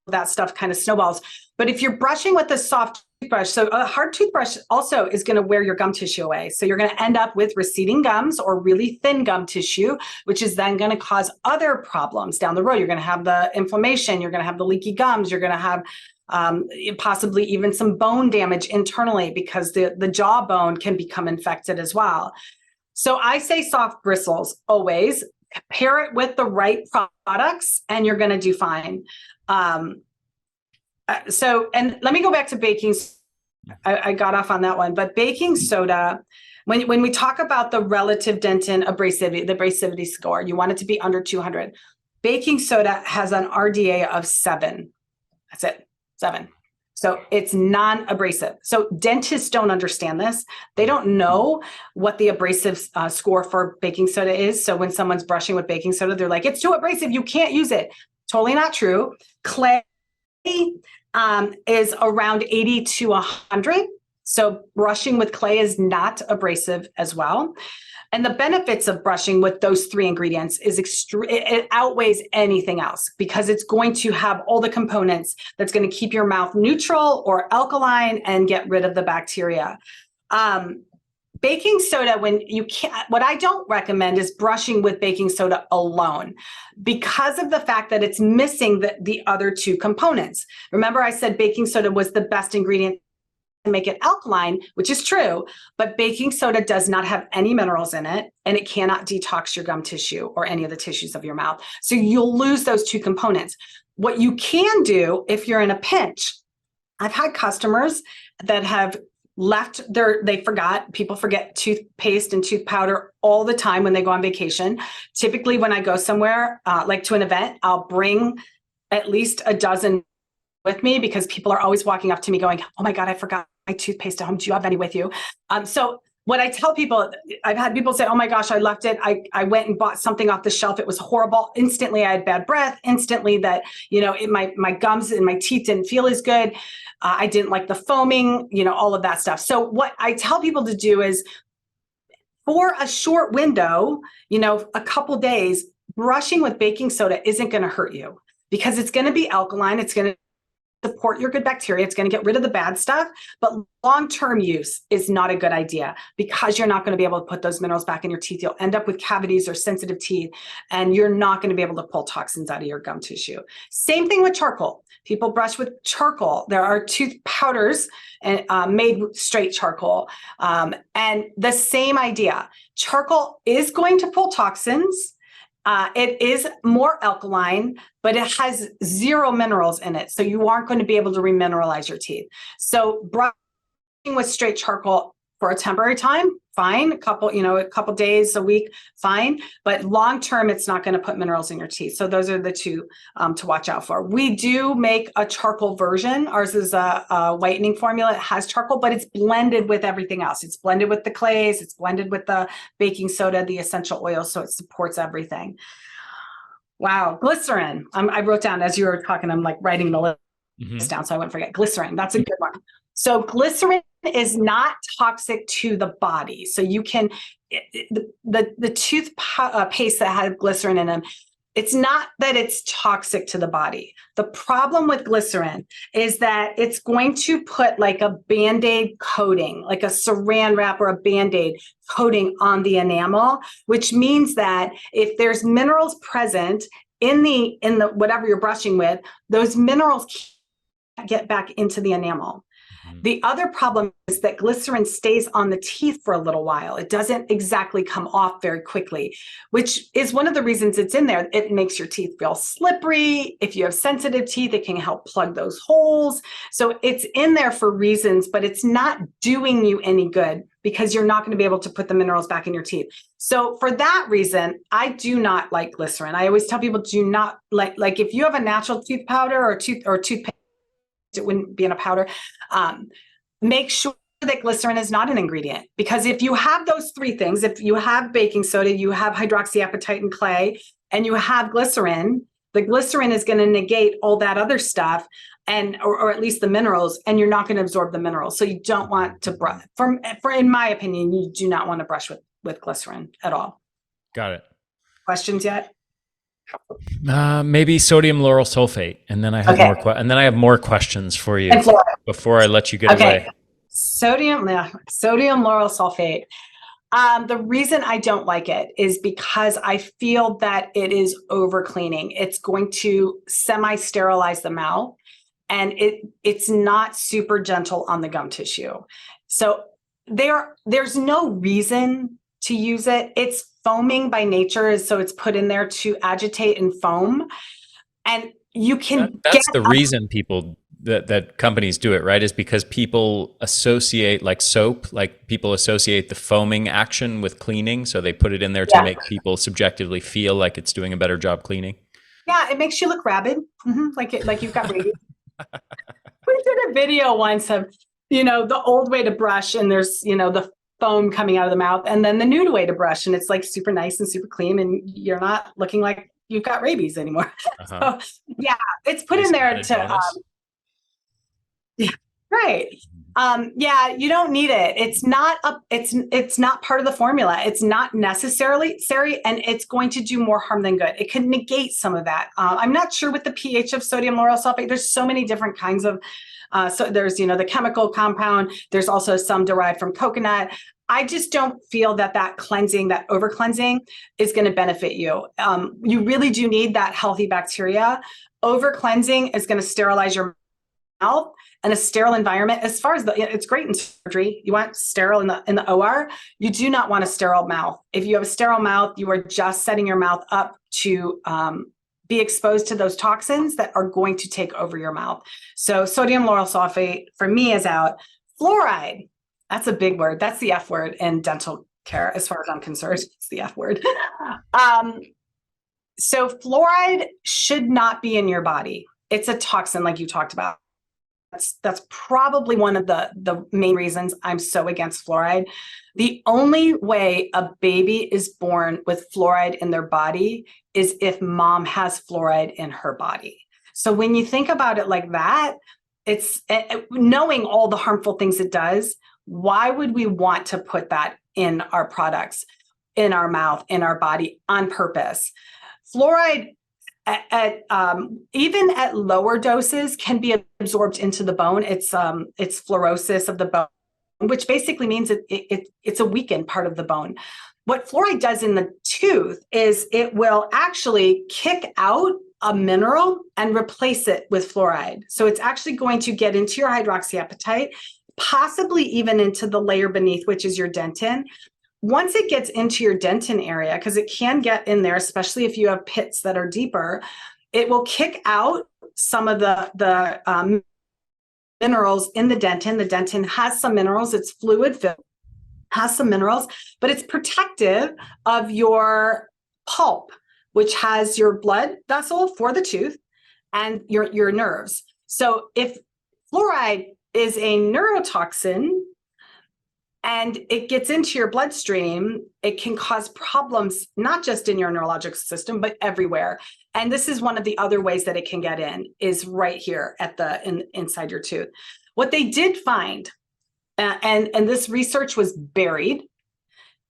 that stuff kind of snowballs. But if you're brushing with a soft toothbrush, so a hard toothbrush also is going to wear your gum tissue away. So you're going to end up with receding gums or really thin gum tissue, which is then going to cause other problems down the road. You're going to have the inflammation, you're going to have the leaky gums, you're going to have possibly even some bone damage internally, because the jawbone can become infected as well. So I say soft bristles always. Pair it with the right products and you're going to do fine. And let me go back to baking. I got off on that one, but baking soda, when we talk about the relative dentin abrasivity, the abrasivity score, you want it to be under 200. Baking soda has an RDA of 7. That's it, 7. So it's non-abrasive. So dentists don't understand this. They don't know what the abrasive score for baking soda is. So when someone's brushing with baking soda, they're like, it's too abrasive, you can't use it. Totally not true. Clay is around 80 to 100. So brushing with clay is not abrasive as well. And the benefits of brushing with those 3 ingredients is it outweighs anything else, because it's going to have all the components that's going to keep your mouth neutral or alkaline and get rid of the bacteria. Baking soda, what I don't recommend is brushing with baking soda alone, because of the fact that it's missing the other 2 components. Remember, I said baking soda was the best ingredient to make it alkaline, which is true, but baking soda does not have any minerals in it, and it cannot detox your gum tissue or any of the tissues of your mouth. So you'll lose those 2 components. What you can do if you're in a pinch, I've had customers that have left people forget toothpaste and tooth powder all the time when they go on vacation. Typically when I go somewhere, like to an event, I'll bring at least a dozen with me, because people are always walking up to me going, oh my God, I forgot my toothpaste at home. Do you have any with you? So what I tell people, I've had people say, oh my gosh, I left it. I went and bought something off the shelf. It was horrible. Instantly, I had bad breath. Instantly that, my gums and my teeth didn't feel as good. I didn't like the foaming, all of that stuff. So what I tell people to do is, for a short window, a couple days, brushing with baking soda isn't going to hurt you, because it's going to be alkaline. It's going to support your good bacteria. It's going to get rid of the bad stuff, but long-term use is not a good idea, because you're not going to be able to put those minerals back in your teeth. You'll end up with cavities or sensitive teeth, and you're not going to be able to pull toxins out of your gum tissue. Same thing with charcoal. People brush with charcoal. There are tooth powders made with straight charcoal. And the same idea, charcoal is going to pull toxins. It is more alkaline, but it has 0 minerals in it. So you aren't going to be able to remineralize your teeth. So brushing with straight charcoal for a temporary time, fine. A couple days, a week, fine. But long-term, it's not going to put minerals in your teeth. So those are the 2 to watch out for. We do make a charcoal version. Ours is a whitening formula. It has charcoal, but it's blended with everything else. It's blended with the clays. It's blended with the baking soda, the essential oils. So it supports everything. Wow. Glycerin. I wrote down as you were talking, I'm like writing the list down so I wouldn't forget. Glycerin. That's a good one. So glycerin is not toxic to the body. So you can, the toothpaste that has glycerin in them, it's not that it's toxic to the body. The problem with glycerin is that it's going to put like a Band-Aid coating, like a saran wrap or a Band-Aid coating on the enamel, which means that if there's minerals present in the whatever you're brushing with, those minerals can't get back into the enamel. The other problem is that glycerin stays on the teeth for a little while. It doesn't exactly come off very quickly, which is one of the reasons it's in there. It makes your teeth feel slippery. If you have sensitive teeth, it can help plug those holes. So it's in there for reasons, but it's not doing you any good, because you're not going to be able to put the minerals back in your teeth. So for that reason, I do not like glycerin. I always tell people, do not like if you have a natural tooth powder or toothpaste, it wouldn't be in a powder. make sure that glycerin is not an ingredient, because if you have those three things, if you have baking soda, you have hydroxyapatite and clay, and you have glycerin, the glycerin is going to negate all that other stuff, and or at least the minerals, and you're not going to absorb the minerals. So you don't want to brush. In my opinion, you do not want to brush with glycerin at all. Got it. Questions yet? Maybe sodium lauryl sulfate, and then I have more questions for you before I let you get away. Sodium lauryl sulfate. The reason I don't like it is because I feel that it is over cleaning. It's going to semi-sterilize the mouth, and it's not super gentle on the gum tissue. So there's no reason to use it. It's foaming by nature, so it's put in there to agitate and foam. And you can that's the reason people that companies do it, right? Is because people associate, like soap, like people associate the foaming action with cleaning. So they put it in there to make people subjectively feel like it's doing a better job cleaning. Yeah, it makes you look rabid. Like you've got rabies. We did a video once of, the old way to brush, and there's, the foam coming out of the mouth, and then the new way to brush, and it's like super nice and super clean, and you're not looking like you've got rabies anymore. So yeah, it's put in there to right. You don't need it. It's not part of the formula. It's not necessarily, and it's going to do more harm than good. It can negate some of that. I'm not sure with the pH of sodium lauryl sulfate. There's so many different kinds of, so there's, the chemical compound. There's also some derived from coconut. I just don't feel that cleansing, that over cleansing is going to benefit you. You really do need that healthy bacteria. Over cleansing is going to sterilize your mouth. And a sterile environment, as far as it's great in surgery. You want sterile in the OR. You do not want a sterile mouth. If you have a sterile mouth, you are just setting your mouth up to be exposed to those toxins that are going to take over your mouth. So sodium lauryl sulfate for me is out. Fluoride, that's a big word. That's the F word in dental care, as far as I'm concerned. It's the F word. So fluoride should not be in your body. It's a toxin, like you talked about. That's probably one of the main reasons I'm so against fluoride. The only way a baby is born with fluoride in their body is if mom has fluoride in her body. So when you think about it like that, it's knowing all the harmful things it does. Why would we want to put that in our products, in our mouth, in our body on purpose? Fluoride even at lower doses can be absorbed into the bone. It's fluorosis of the bone, which basically means it's a weakened part of the bone. What fluoride does in the tooth is it will actually kick out a mineral and replace it with fluoride. So it's actually going to get into your hydroxyapatite, possibly even into the layer beneath, which is your dentin. Once it gets into your dentin area, because it can get in there, especially if you have pits that are deeper, it will kick out some of the minerals in the dentin. The dentin has some minerals. It's fluid filled, has some minerals, but it's protective of your pulp, which has your blood vessel for the tooth and your nerves. So if fluoride is a neurotoxin, and it gets into your bloodstream, it can cause problems, not just in your neurological system, but everywhere. And this is one of the other ways that it can get in, is right here at inside your tooth. What they did find, and this research was buried,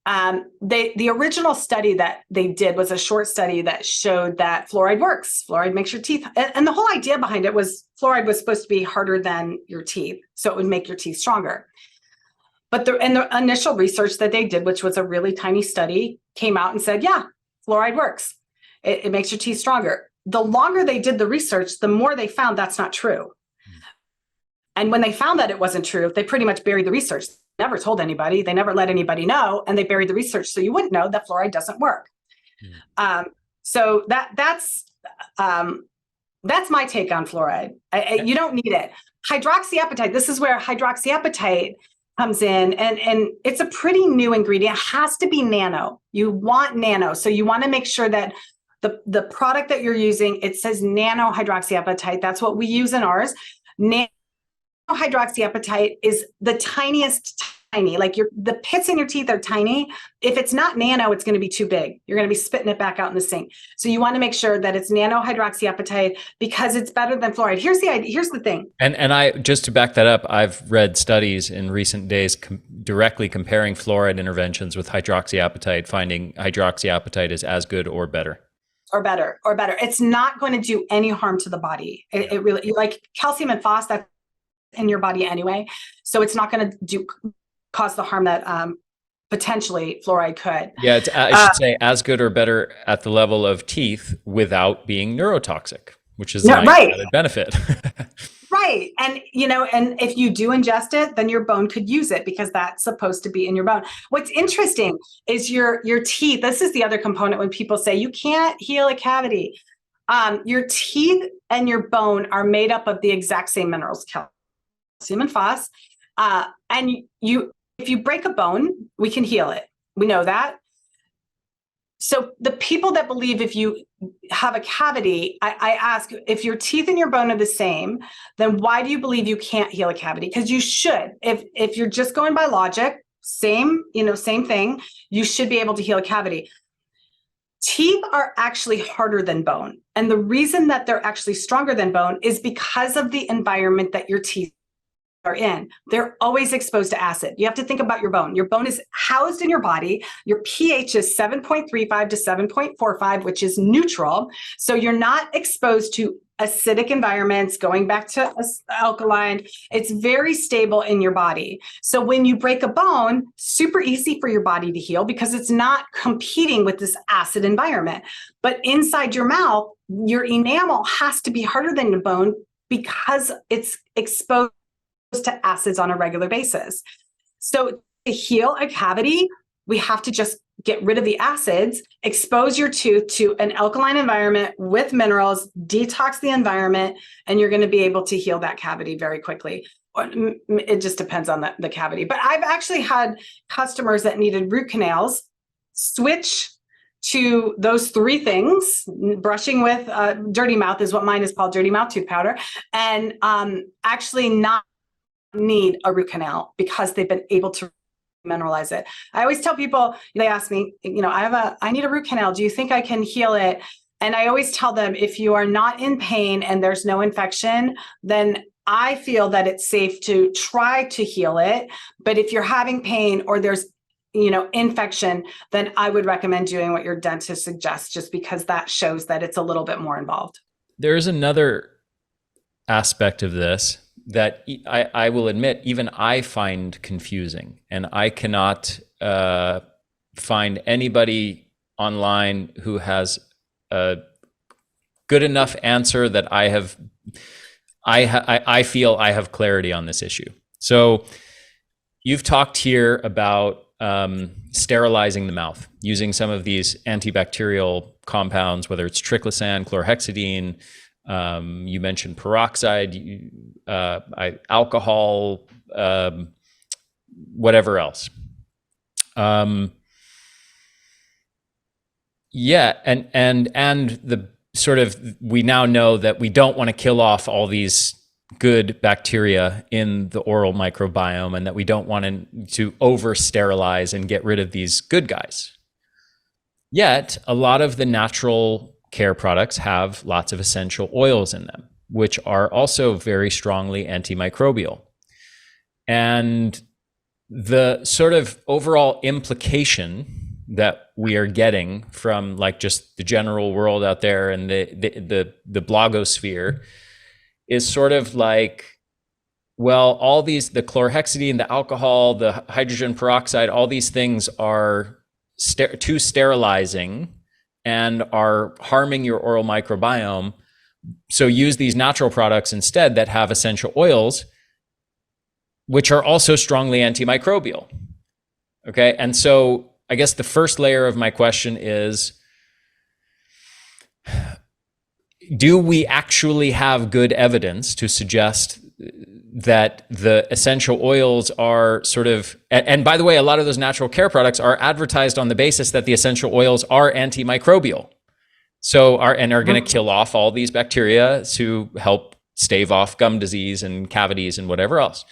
the original study that they did was a short study that showed that fluoride works. Fluoride makes your teeth, and the whole idea behind it was fluoride was supposed to be harder than your teeth, so it would make your teeth stronger. But the initial research that they did, which was a really tiny study, came out and said, yeah, fluoride works. It makes your teeth stronger. The longer they did the research, the more they found that's not true. And when they found that it wasn't true, they pretty much buried the research. They never told anybody. They never let anybody know. And they buried the research so you wouldn't know that fluoride doesn't work. So that's my take on fluoride. You don't need it. Hydroxyapatite, this is where hydroxyapatite comes in, and it's a pretty new ingredient. It has to be nano. You want nano. So you want to make sure that the product that you're using, it says nano hydroxyapatite. That's what we use in ours. Nano hydroxyapatite is the tiniest tiny, like the pits in your teeth are tiny. If it's not nano, it's going to be too big. You're going to be spitting it back out in the sink. So you want to make sure that it's nano hydroxyapatite because it's better than fluoride. Here's the thing. And I, just to back that up, I've read studies in recent days directly comparing fluoride interventions with hydroxyapatite, finding hydroxyapatite is as good or better. Or better. It's not going to do any harm to the body. It really, like calcium and phos, that's in your body anyway. So it's not going to cause the harm that potentially fluoride could. Yeah, I should say as good or better at the level of teeth without being neurotoxic, which is nice added benefit. Right. And, and if you do ingest it, then your bone could use it because that's supposed to be in your bone. What's interesting is your teeth. This is the other component when people say you can't heal a cavity. Your teeth and your bone are made up of the exact same minerals, calcium and phos. And if you break a bone, we can heal it. We know that. So the people that believe if you have a cavity, I ask, if your teeth and your bone are the same, then why do you believe you can't heal a cavity? Because you should. If you're just going by logic, same thing, you should be able to heal a cavity. Teeth are actually harder than bone. And the reason that they're actually stronger than bone is because of the environment that your teeth are in. They're always exposed to acid. You have to think about your bone. Your bone is housed in your body. Your pH is 7.35 to 7.45, which is neutral. So you're not exposed to acidic environments, going back to alkaline. It's very stable in your body. So when you break a bone, super easy for your body to heal because it's not competing with this acid environment. But inside your mouth, your enamel has to be harder than the bone because it's exposed to acids on a regular basis. So to heal a cavity, we have to just get rid of the acids, expose your tooth to an alkaline environment with minerals, detox the environment, and you're going to be able to heal that cavity very quickly. It just depends on the cavity. But I've actually had customers that needed root canals switch to those three things. Brushing with dirty mouth is what mine is called, dirty mouth tooth powder, and actually not need a root canal because they've been able to mineralize it. I always tell people, they ask me, I need a root canal. Do you think I can heal it? And I always tell them, if you are not in pain and there's no infection, then I feel that it's safe to try to heal it. But if you're having pain or there's infection, then I would recommend doing what your dentist suggests, just because that shows that it's a little bit more involved. There's another aspect of this that I will admit, even I find confusing, and I cannot find anybody online who has a good enough answer that I feel I have clarity on this issue. So you've talked here about sterilizing the mouth using some of these antibacterial compounds, whether it's triclosan, chlorhexidine. You mentioned peroxide, alcohol, whatever else. Yeah, and the sort of, we now know that we don't want to kill off all these good bacteria in the oral microbiome, and that we don't want to over sterilize and get rid of these good guys. Yet, a lot of the natural care products have lots of essential oils in them, which are also very strongly antimicrobial. And the sort of overall implication that we are getting from like just the general world out there and the blogosphere is sort of like, well, all these, the chlorhexidine, the alcohol, the hydrogen peroxide, all these things are too sterilizing and are harming your oral microbiome. So use these natural products instead that have essential oils, which are also strongly antimicrobial. Okay, and so I guess the first layer of my question is, do we actually have good evidence to suggest that the essential oils are sort of, and by the way, a lot of those natural care products are advertised on the basis that the essential oils are antimicrobial. So are going to kill off all these bacteria to help stave off gum disease and cavities and whatever else.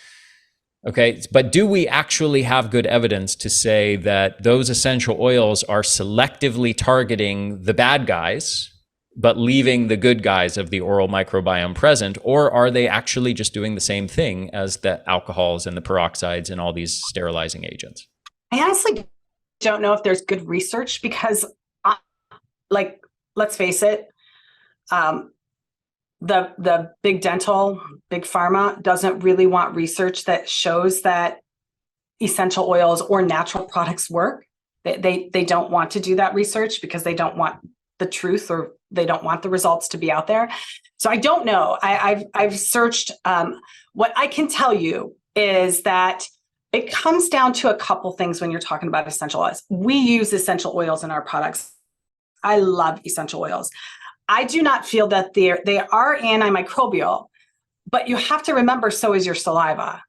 Okay, but do we actually have good evidence to say that those essential oils are selectively targeting the bad guys, but leaving the good guys of the oral microbiome present? Or are they actually just doing the same thing as the alcohols and the peroxides and all these sterilizing agents? I honestly don't know if there's good research because, like, let's face it, the big dental, big pharma doesn't really want research that shows that essential oils or natural products work. They don't want to do that research because they don't want the truth, or they don't want the results to be out there. So I don't know. I've searched. What I can tell you is that it comes down to a couple things when you're talking about essential oils. We use essential oils in our products. I love essential oils. I do not feel that they are antimicrobial, but you have to remember, so is your saliva.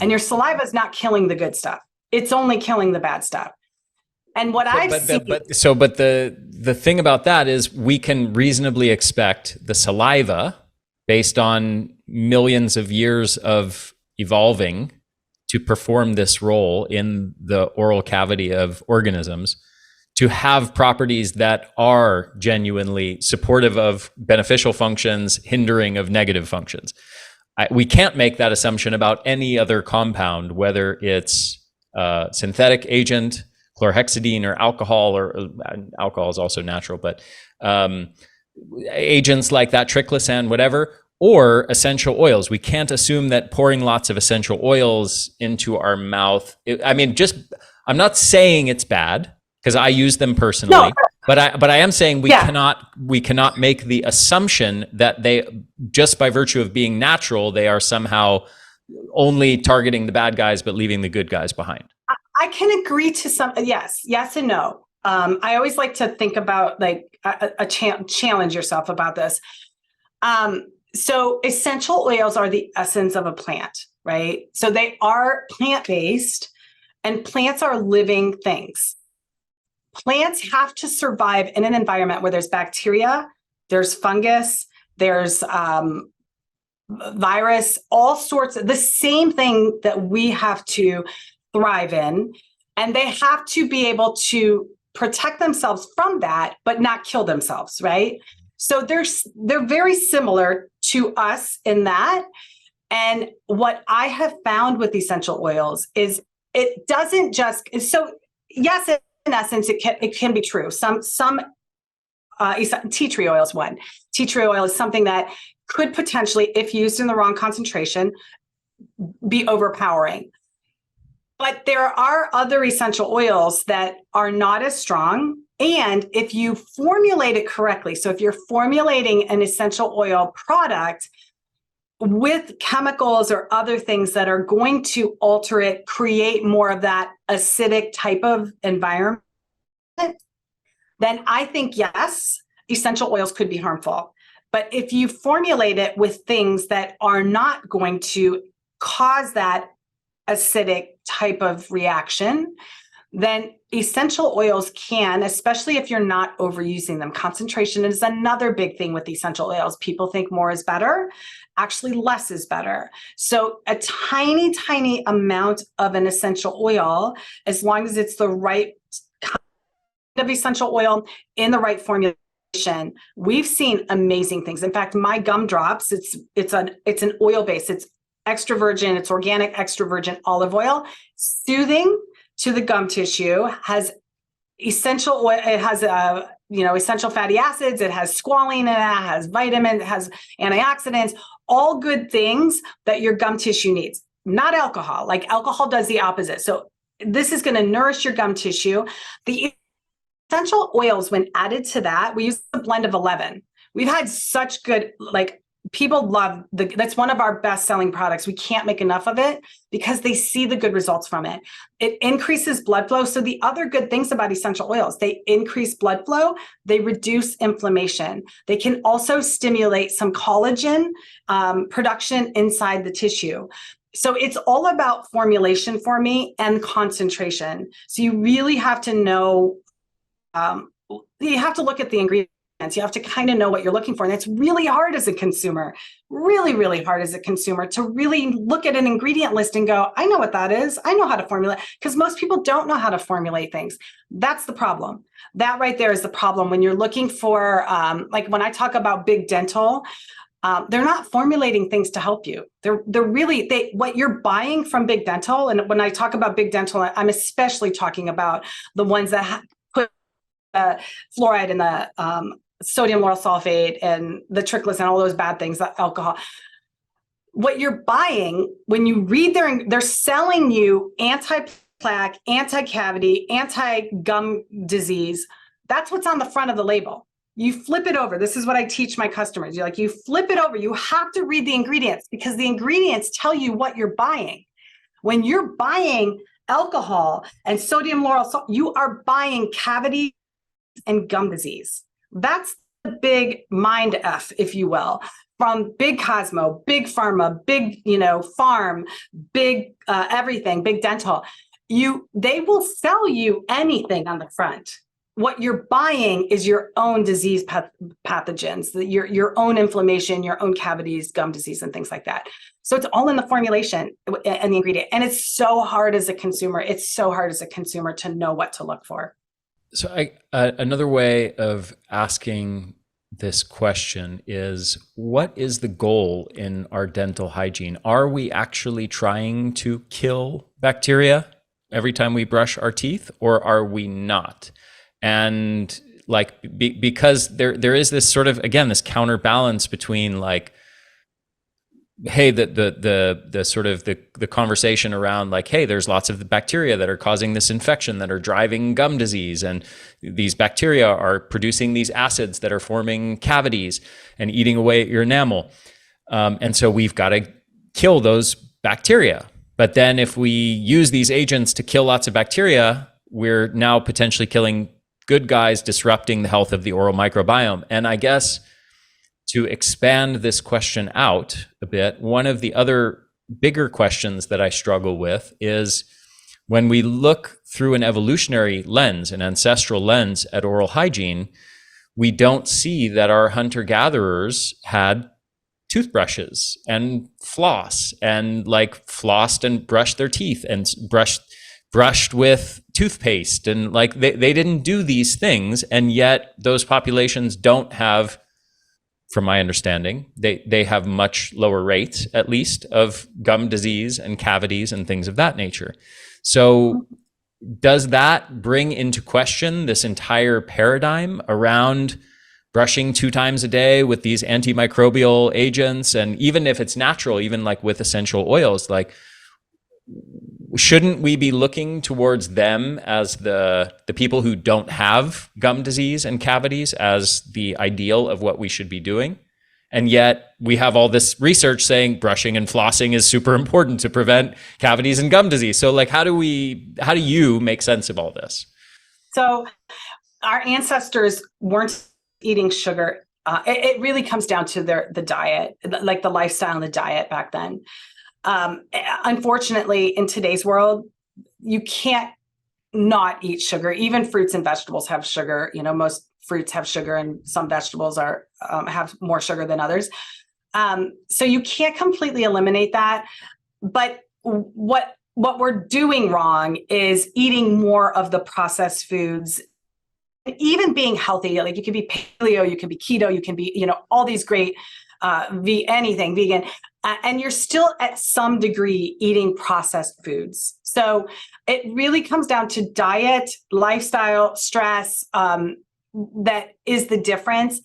And your saliva is not killing the good stuff. It's only killing the bad stuff. And what I've seen... But the thing about that is we can reasonably expect the saliva, based on millions of years of evolving to perform this role in the oral cavity of organisms, to have properties that are genuinely supportive of beneficial functions, hindering of negative functions. We can't make that assumption about any other compound, whether it's synthetic agent, chlorhexidine, or alcohol, or alcohol is also natural, but agents like that, triclosan, whatever, or essential oils. We can't assume that pouring lots of essential oils into our mouth. I'm not saying it's bad, because I use them personally. No. But I am saying we cannot make the assumption that they, just by virtue of being natural, they are somehow only targeting the bad guys but leaving the good guys behind. I can agree to some, yes and no. I always like to think about like challenge yourself about this. So essential oils are the essence of a plant, right? So they are plant-based, and plants are living things. Plants have to survive in an environment where there's bacteria, there's fungus, there's virus, all sorts of the same thing that we have to thrive in. And they have to be able to protect themselves from that, but not kill themselves, right? So they're very similar to us in that. And what I have found with essential oils is it doesn't just, so yes, in essence, it can be true. Some tea tree oil is one. Tea tree oil is something that could potentially, if used in the wrong concentration, be overpowering. But there are other essential oils that are not as strong. And if you formulate it correctly, so if you're formulating an essential oil product with chemicals or other things that are going to alter it, create more of that acidic type of environment, then I think, yes, essential oils could be harmful. But if you formulate it with things that are not going to cause that acidic type of reaction, then essential oils can, especially if you're not overusing them. Concentration is another big thing with essential oils. People think more is better. Actually, less is better. So a tiny, tiny amount of an essential oil, as long as it's the right kind of essential oil in the right formulation, we've seen amazing things. In fact, my gum drops, it's an oil base. It's extra virgin, it's organic extra virgin olive oil, soothing to the gum tissue, has essential oil, it has essential fatty acids, it has squalene in it, has vitamins, it has antioxidants, all good things that your gum tissue needs. Not alcohol. Like alcohol does the opposite. So this is going to nourish your gum tissue. The essential oils, when added to that, we use a blend of 11. We've had such good, people love that's one of our best selling products. We can't make enough of it because they see the good results from it. It increases blood flow. So the other good things about essential oils, they increase blood flow, they reduce inflammation. They can also stimulate some collagen production inside the tissue. So it's all about formulation for me and concentration. So you really have to know, you have to look at the ingredients You have to kind of know what you're looking for. And it's really hard as a consumer, really, really hard as a consumer to really look at an ingredient list and go, I know what that is. I know how to formulate, because most people don't know how to formulate things. That's the problem. That right there is the problem. When you're looking for, like when I talk about big dental, they're not formulating things to help you. They're really, what you're buying from big dental. And when I talk about big dental, I'm especially talking about the ones that put fluoride and the sodium lauryl sulfate and the triclosan and all those bad things, that alcohol. What you're buying, when you read they're selling you anti-plaque, anti-cavity, anti-gum disease. That's what's on the front of the label. You flip it over. This is what I teach my customers. You flip it over. You have to read the ingredients, because the ingredients tell you what you're buying. When you're buying alcohol and sodium lauryl sulfate, you are buying cavity and gum disease. That's the big mind F, if you will, from big Cosmo, big pharma, big, farm, big everything, big dental. They will sell you anything on the front. What you're buying is your own disease pathogens, your own inflammation, your own cavities, gum disease, and things like that. So it's all in the formulation and the ingredient. And it's so hard as a consumer. It's so hard as a consumer to know what to look for. So another way of asking this question is, what is the goal in our dental hygiene? Are we actually trying to kill bacteria every time we brush our teeth, or are we not? And because there is this sort of, again, this counterbalance between hey, the sort of the conversation around hey, there's lots of the bacteria that are causing this infection that are driving gum disease, and these bacteria are producing these acids that are forming cavities and eating away at your enamel, and so we've got to kill those bacteria. But then if we use these agents to kill lots of bacteria, we're now potentially killing good guys, disrupting the health of the oral microbiome. And I guess to expand this question out a bit, one of the other bigger questions that I struggle with is, when we look through an evolutionary lens, an ancestral lens at oral hygiene, we don't see that our hunter-gatherers had toothbrushes and floss and flossed and brushed their teeth and brushed with toothpaste, and they didn't do these things. And yet those populations don't have, from my understanding, they have much lower rates, at least, of gum disease and cavities and things of that nature. So does that bring into question this entire paradigm around brushing 2 times a day with these antimicrobial agents? And even if it's natural, even with essential oils, shouldn't we be looking towards them as the people who don't have gum disease and cavities as the ideal of what we should be doing? And yet we have all this research saying brushing and flossing is super important to prevent cavities and gum disease. So how do you make sense of all this? So our ancestors weren't eating sugar. It really comes down to the diet, the lifestyle and the diet back then. Unfortunately, in today's world, you can't not eat sugar. Even fruits and vegetables have sugar. Most fruits have sugar, and some vegetables have more sugar than others. So you can't completely eliminate that. But what we're doing wrong is eating more of the processed foods. Even being healthy, you can be paleo, you can be keto, you can be, all these great anything vegan, and you're still at some degree eating processed foods. So it really comes down to diet, lifestyle, stress. That is the difference.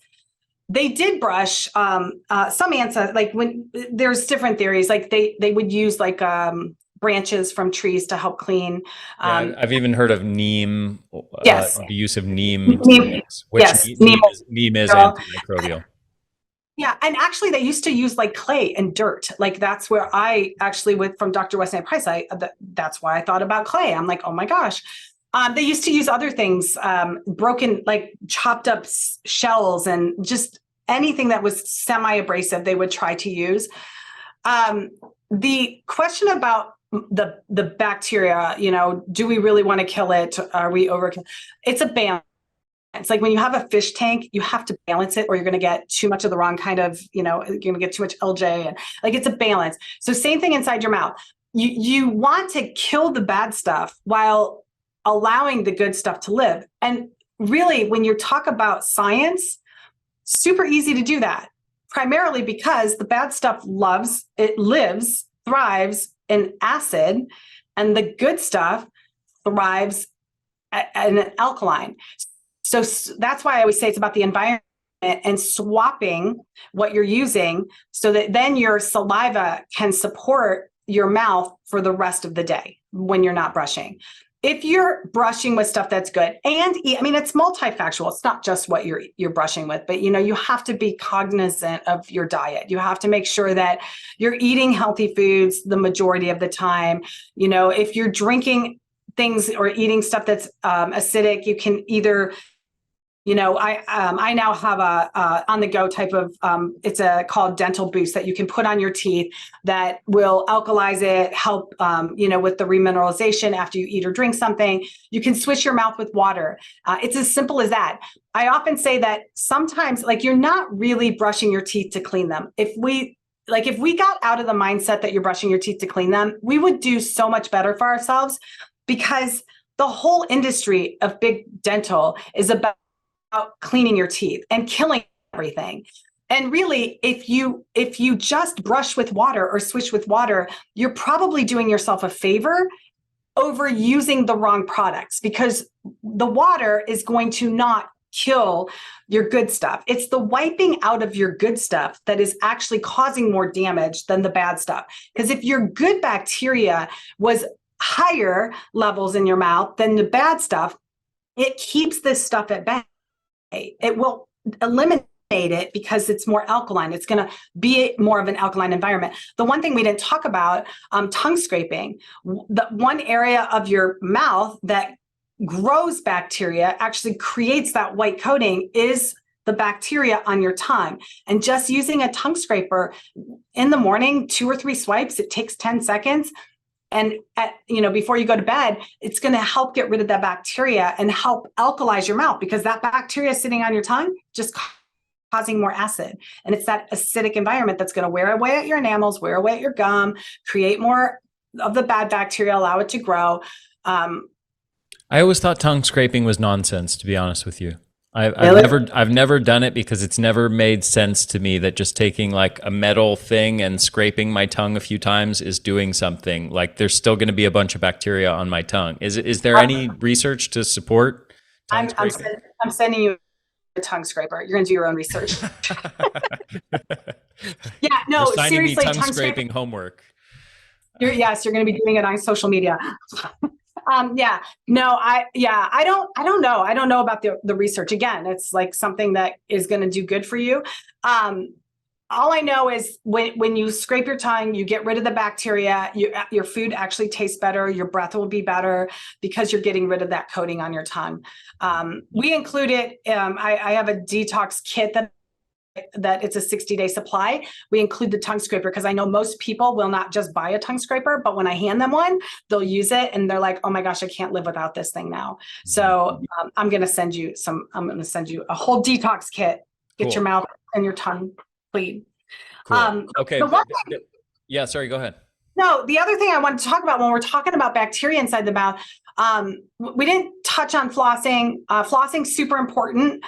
They did brush some ancestors, when there's different theories, they would use branches from trees to help clean. I've even heard of neem. Yes. The use of neem, which yes, neem is antimicrobial. Yeah, and actually they used to use clay and dirt. That's where I actually went from Dr. Wesley Price. That's why I thought about clay. I'm oh my gosh. They used to use other things, broken, chopped up shells, and just anything that was semi-abrasive they would try to use. The question about the bacteria, do we really want to kill it? Are we overkill? It's a balance. It's like when you have a fish tank, you have to balance it or you're going to get too much of the wrong kind of, you're going to get too much LJ, and like it's a balance. So same thing inside your mouth. You want to kill the bad stuff while allowing the good stuff to live. And really, when you talk about science, super easy to do that, primarily because the bad stuff lives, thrives in acid, and the good stuff thrives in an alkaline. So that's why I always say it's about the environment and swapping what you're using so that then your saliva can support your mouth for the rest of the day when you're not brushing. If you're brushing with stuff that's good, and I mean, it's multifactorial. It's not just what you're brushing with, but you have to be cognizant of your diet. You have to make sure that you're eating healthy foods the majority of the time. If you're drinking things or eating stuff that's acidic, you can either I now have a on the go type of it's called Dental Boost that you can put on your teeth that will alkalize it, help with the remineralization after you eat or drink something. You can switch your mouth with water. It's as simple as that. I often say that sometimes you're not really brushing your teeth to clean them. If we got out of the mindset that you're brushing your teeth to clean them, we would do so much better for ourselves, because the whole industry of big dental is about cleaning your teeth and killing everything. And really, if you just brush with water or switch with water, you're probably doing yourself a favor over using the wrong products, because the water is going to not kill your good stuff. It's the wiping out of your good stuff that is actually causing more damage than the bad stuff. Because if your good bacteria was higher levels in your mouth than the bad stuff, it keeps this stuff at bay. It will eliminate it because it's more alkaline. It's going to be more of an alkaline environment. The one thing we didn't talk about, tongue scraping. The one area of your mouth that grows bacteria, actually creates that white coating, is the bacteria on your tongue. And just using a tongue scraper in the morning, 2 or 3 swipes, it takes 10 seconds. And before you go to bed, it's going to help get rid of that bacteria and help alkalize your mouth, because that bacteria sitting on your tongue just causing more acid. And it's that acidic environment that's going to wear away at your enamels, wear away at your gum, create more of the bad bacteria, allow it to grow. I always thought tongue scraping was nonsense, to be honest with you. Really? I've never done it because it's never made sense to me that just taking a metal thing and scraping my tongue a few times is doing something. There's still going to be a bunch of bacteria on my tongue. Is there any research to support tongue scraping? I'm sending you a tongue scraper. You're going to do your own research. Yeah, no, You're signing seriously, me tongue scraping homework. You're going to be doing it on social media. I don't know. I don't know about the research. Again, it's something that is going to do good for you. All I know is when you scrape your tongue, you get rid of the bacteria, your food actually tastes better, your breath will be better because you're getting rid of that coating on your tongue. We include it. I have a detox kit that it's a 60-day supply. We include the tongue scraper because I know most people will not just buy a tongue scraper, but when I hand them one, they'll use it and they're like, oh my gosh, I can't live without this thing now. So I'm going to send you a whole detox kit. Get your mouth and your tongue clean. Cool. Okay. Yeah, sorry, go ahead. No, the other thing I wanted to talk about when we're talking about bacteria inside the mouth, we didn't touch on flossing. Flossing super important.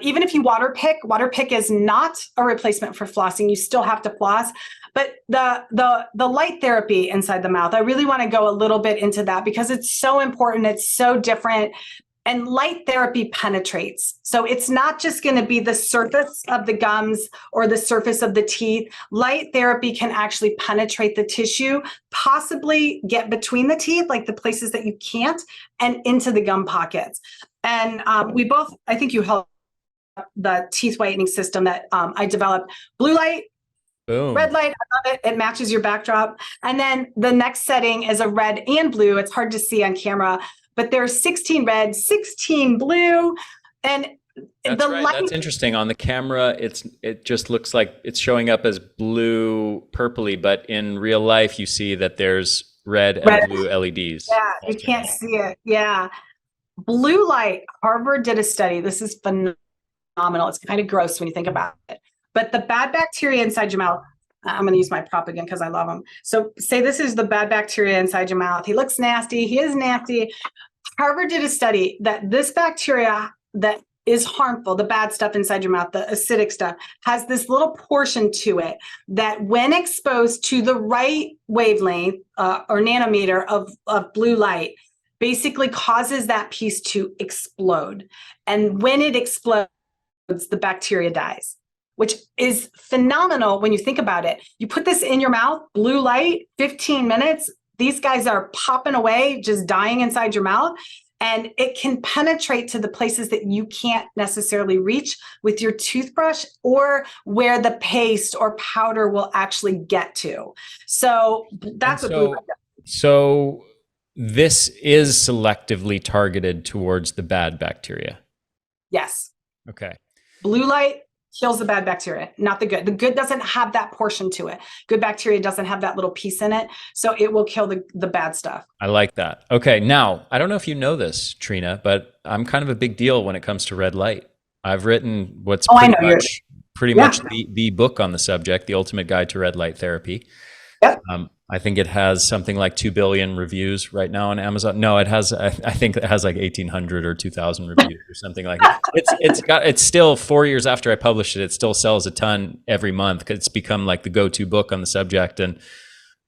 Even if you water pick is not a replacement for flossing. You still have to floss, but the light therapy inside the mouth, I really want to go a little bit into that because it's so important. It's so different. And light therapy penetrates. So it's not just going to be the surface of the gums or the surface of the teeth. Light therapy can actually penetrate the tissue, possibly get between the teeth, like the places that you can't, and into the gum pockets. And I think you helped the teeth whitening system that I developed. Blue light, boom. Red light, I love it. It matches your backdrop. And then the next setting is a red and blue. It's hard to see on camera, but there's 16 red, 16 blue. And that's right. That's interesting. On the camera, it just looks like it's showing up as blue purpley, but in real life, you see that there's red and blue LEDs. Yeah, you can't see it. Yeah. Blue light, Harvard did a study. This is phenomenal. It's kind of gross when you think about it. But the bad bacteria inside your mouth, I'm going to use my prop again because I love him. So say this is the bad bacteria inside your mouth. He looks nasty. He is nasty. Harvard did a study that this bacteria that is harmful, the bad stuff inside your mouth, the acidic stuff, has this little portion to it that when exposed to the right wavelength or nanometer of blue light, basically causes that piece to explode. And when it explodes, the bacteria dies, which is phenomenal when you think about it. You put this in your mouth, blue light, 15 minutes, these guys are popping away, just dying inside your mouth. And it can penetrate to the places that you can't necessarily reach with your toothbrush or where the paste or powder will actually get to. So that's what blue light does. So this is selectively targeted towards the bad bacteria. Yes. Okay. Blue light kills the bad bacteria, not the good. The good doesn't have that portion to it. Good bacteria doesn't have that little piece in it. So it will kill the bad stuff. I like that. Okay. Now, I don't know if you know this, Trina, but I'm kind of a big deal when it comes to red light. I've written what's pretty much the book on the subject, The Ultimate Guide to Red Light Therapy. Yep. I think it has something like 2 billion reviews right now on Amazon. No, it has, I think it has like 1,800 or 2,000 reviews or something like that. It's still 4 years after I published it. It still sells a ton every month because it's become like the go-to book on the subject. And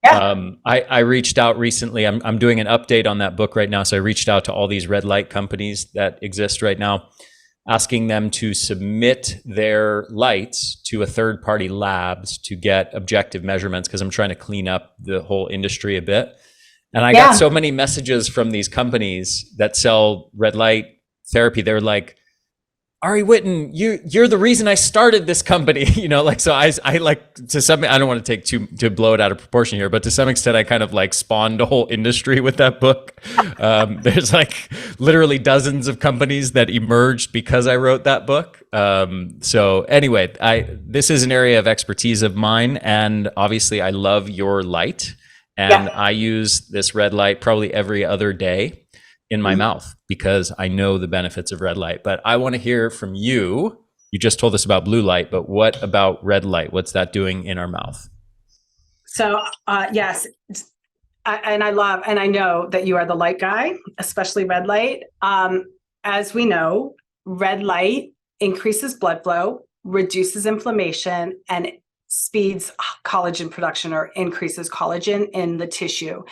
I reached out recently. I'm doing an update on that book right now. So I reached out to all these red light companies that exist right now, asking them to submit their lights to a third-party labs to get objective measurements because I'm trying to clean up the whole industry a bit. And I got so many messages from ththese companies that sell red light therapy. They're like, Ari Whiten, you're the reason I started this company, so I like to some, I don't want to take to blow it out of proportion here, but to some extent I kind of like spawned a whole industry with that book. There's like literally dozens of companies that emerged because I wrote that book. So anyway, this is an area of expertise of mine, and obviously I love your light, and I use this red light probably every other day in my mouth because I know the benefits of red light. But I want to hear from you. You just told us about blue light, but what about red light? What's that doing in our mouth? So yes, and I know that you are the light guy, especially red light. As we know, red light increases blood flow, reduces inflammation, and speeds collagen production or increases collagen in the tissue.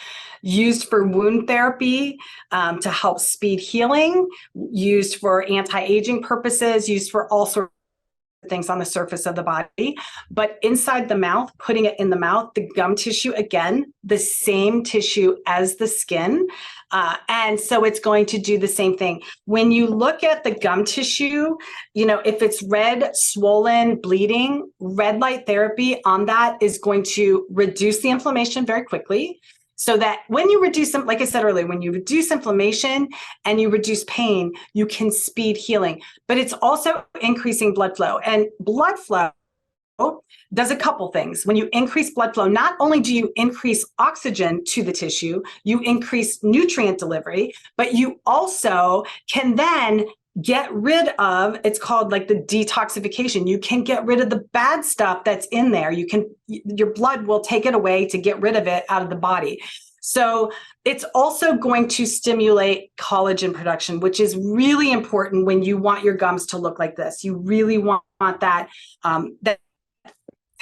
Used for wound therapy to help speed healing, used for anti-aging purposes, used for all sorts of things on the surface of the body. But inside the mouth, putting it in the mouth, the gum tissue, again, the same tissue as the skin. And so it's going to do the same thing. When you look at the gum tissue, if it's red, swollen, bleeding, red light therapy on that is going to reduce the inflammation very quickly. So that when you reduce them, like I said earlier, when you reduce inflammation and you reduce pain, you can speed healing. But it's also increasing blood flow. And blood flow does a couple things. When you increase blood flow, not only do you increase oxygen to the tissue, you increase nutrient delivery, but you also can then get rid of, it's called like the detoxification. You can get rid of the bad stuff that's in there. Your blood will take it away to get rid of it out of the body. So it's also going to stimulate collagen production, which is really important when you want your gums to look like this. You really want that, that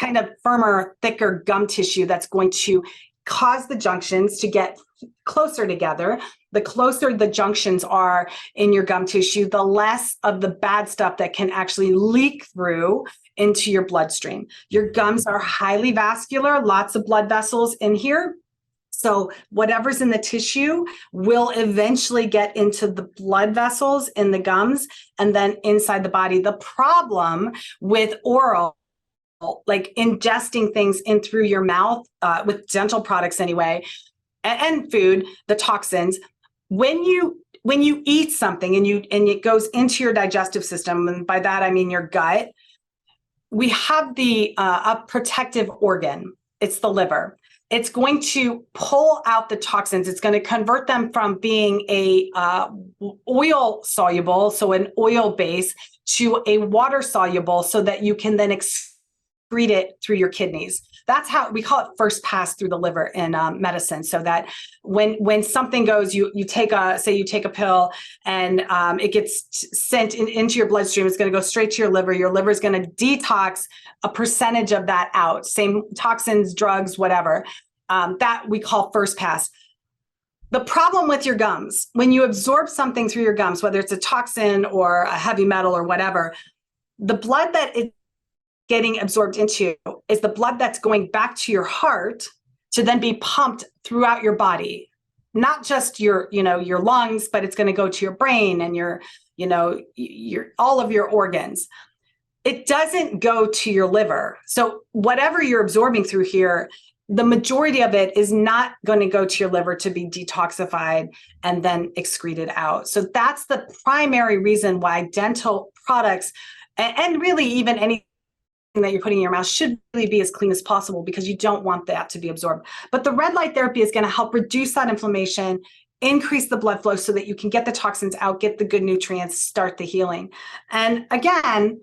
kind of firmer, thicker gum tissue that's going to cause the junctions to get closer together. The closer the junctions are in your gum tissue, the less of the bad stuff that can actually leak through into your bloodstream. Your gums are highly vascular, lots of blood vessels in here. So whatever's in the tissue will eventually get into the blood vessels in the gums and then inside the body. The problem with oral, like ingesting things in through your mouth with dental products anyway, and food, the toxins, when you eat something and it goes into your digestive system, and by that I mean your gut, we have a protective organ. It's the liver. it's going to pull out the toxins. It's going to convert them from being a oil soluble, so an oil base, to a water soluble, so that you can then excrete it through your kidneys. That's how we call it first pass through the liver in medicine. So that when something goes, you take a pill and it gets sent into your bloodstream, it's going to go straight to your liver. Your liver is going to detox a percentage of that out, same toxins, drugs, whatever, that we call first pass. The problem with your gums, when you absorb something through your gums, whether it's a toxin or a heavy metal or whatever, the blood that it's getting absorbed into is the blood that's going back to your heart to then be pumped throughout your body, not just your lungs, but it's going to go to your brain and your all of your organs. It doesn't go to your liver. So whatever you're absorbing through here, the majority of it is not going to go to your liver to be detoxified and then excreted out. So that's the primary reason why dental products, and really even anything that you're putting in your mouth, should really be as clean as possible, because you don't want that to be absorbed. But the red light therapy is going to help reduce that inflammation, increase the blood flow so that you can get the toxins out, get the good nutrients, start the healing. And again,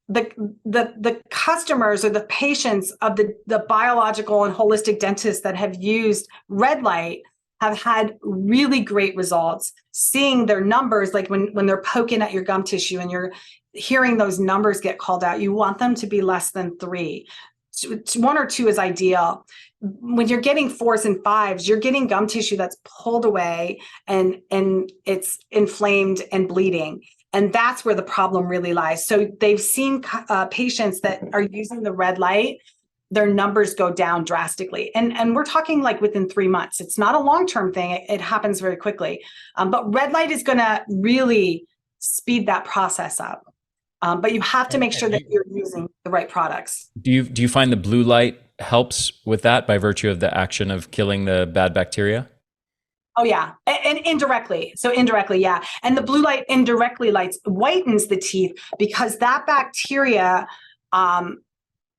the customers or the patients of the biological and holistic dentists that have used red light have had really great results, seeing their numbers, like when they're poking at your gum tissue and you're hearing those numbers get called out. You want them to be less than 3. 1 or 2 is ideal. When you're getting 4s and 5s, you're getting gum tissue that's pulled away and it's inflamed and bleeding. And that's where the problem really lies. So they've seen patients that are using the red light, their numbers go down drastically. And we're talking like within 3 months. It's not a long-term thing. It happens very quickly. But red light is going to really speed that process up. But you have to make sure that you're using the right products. Do you find the blue light helps with that by virtue of the action of killing the bad bacteria? Oh, yeah. And indirectly. So indirectly, yeah. And the blue light indirectly whitens the teeth, because that bacteria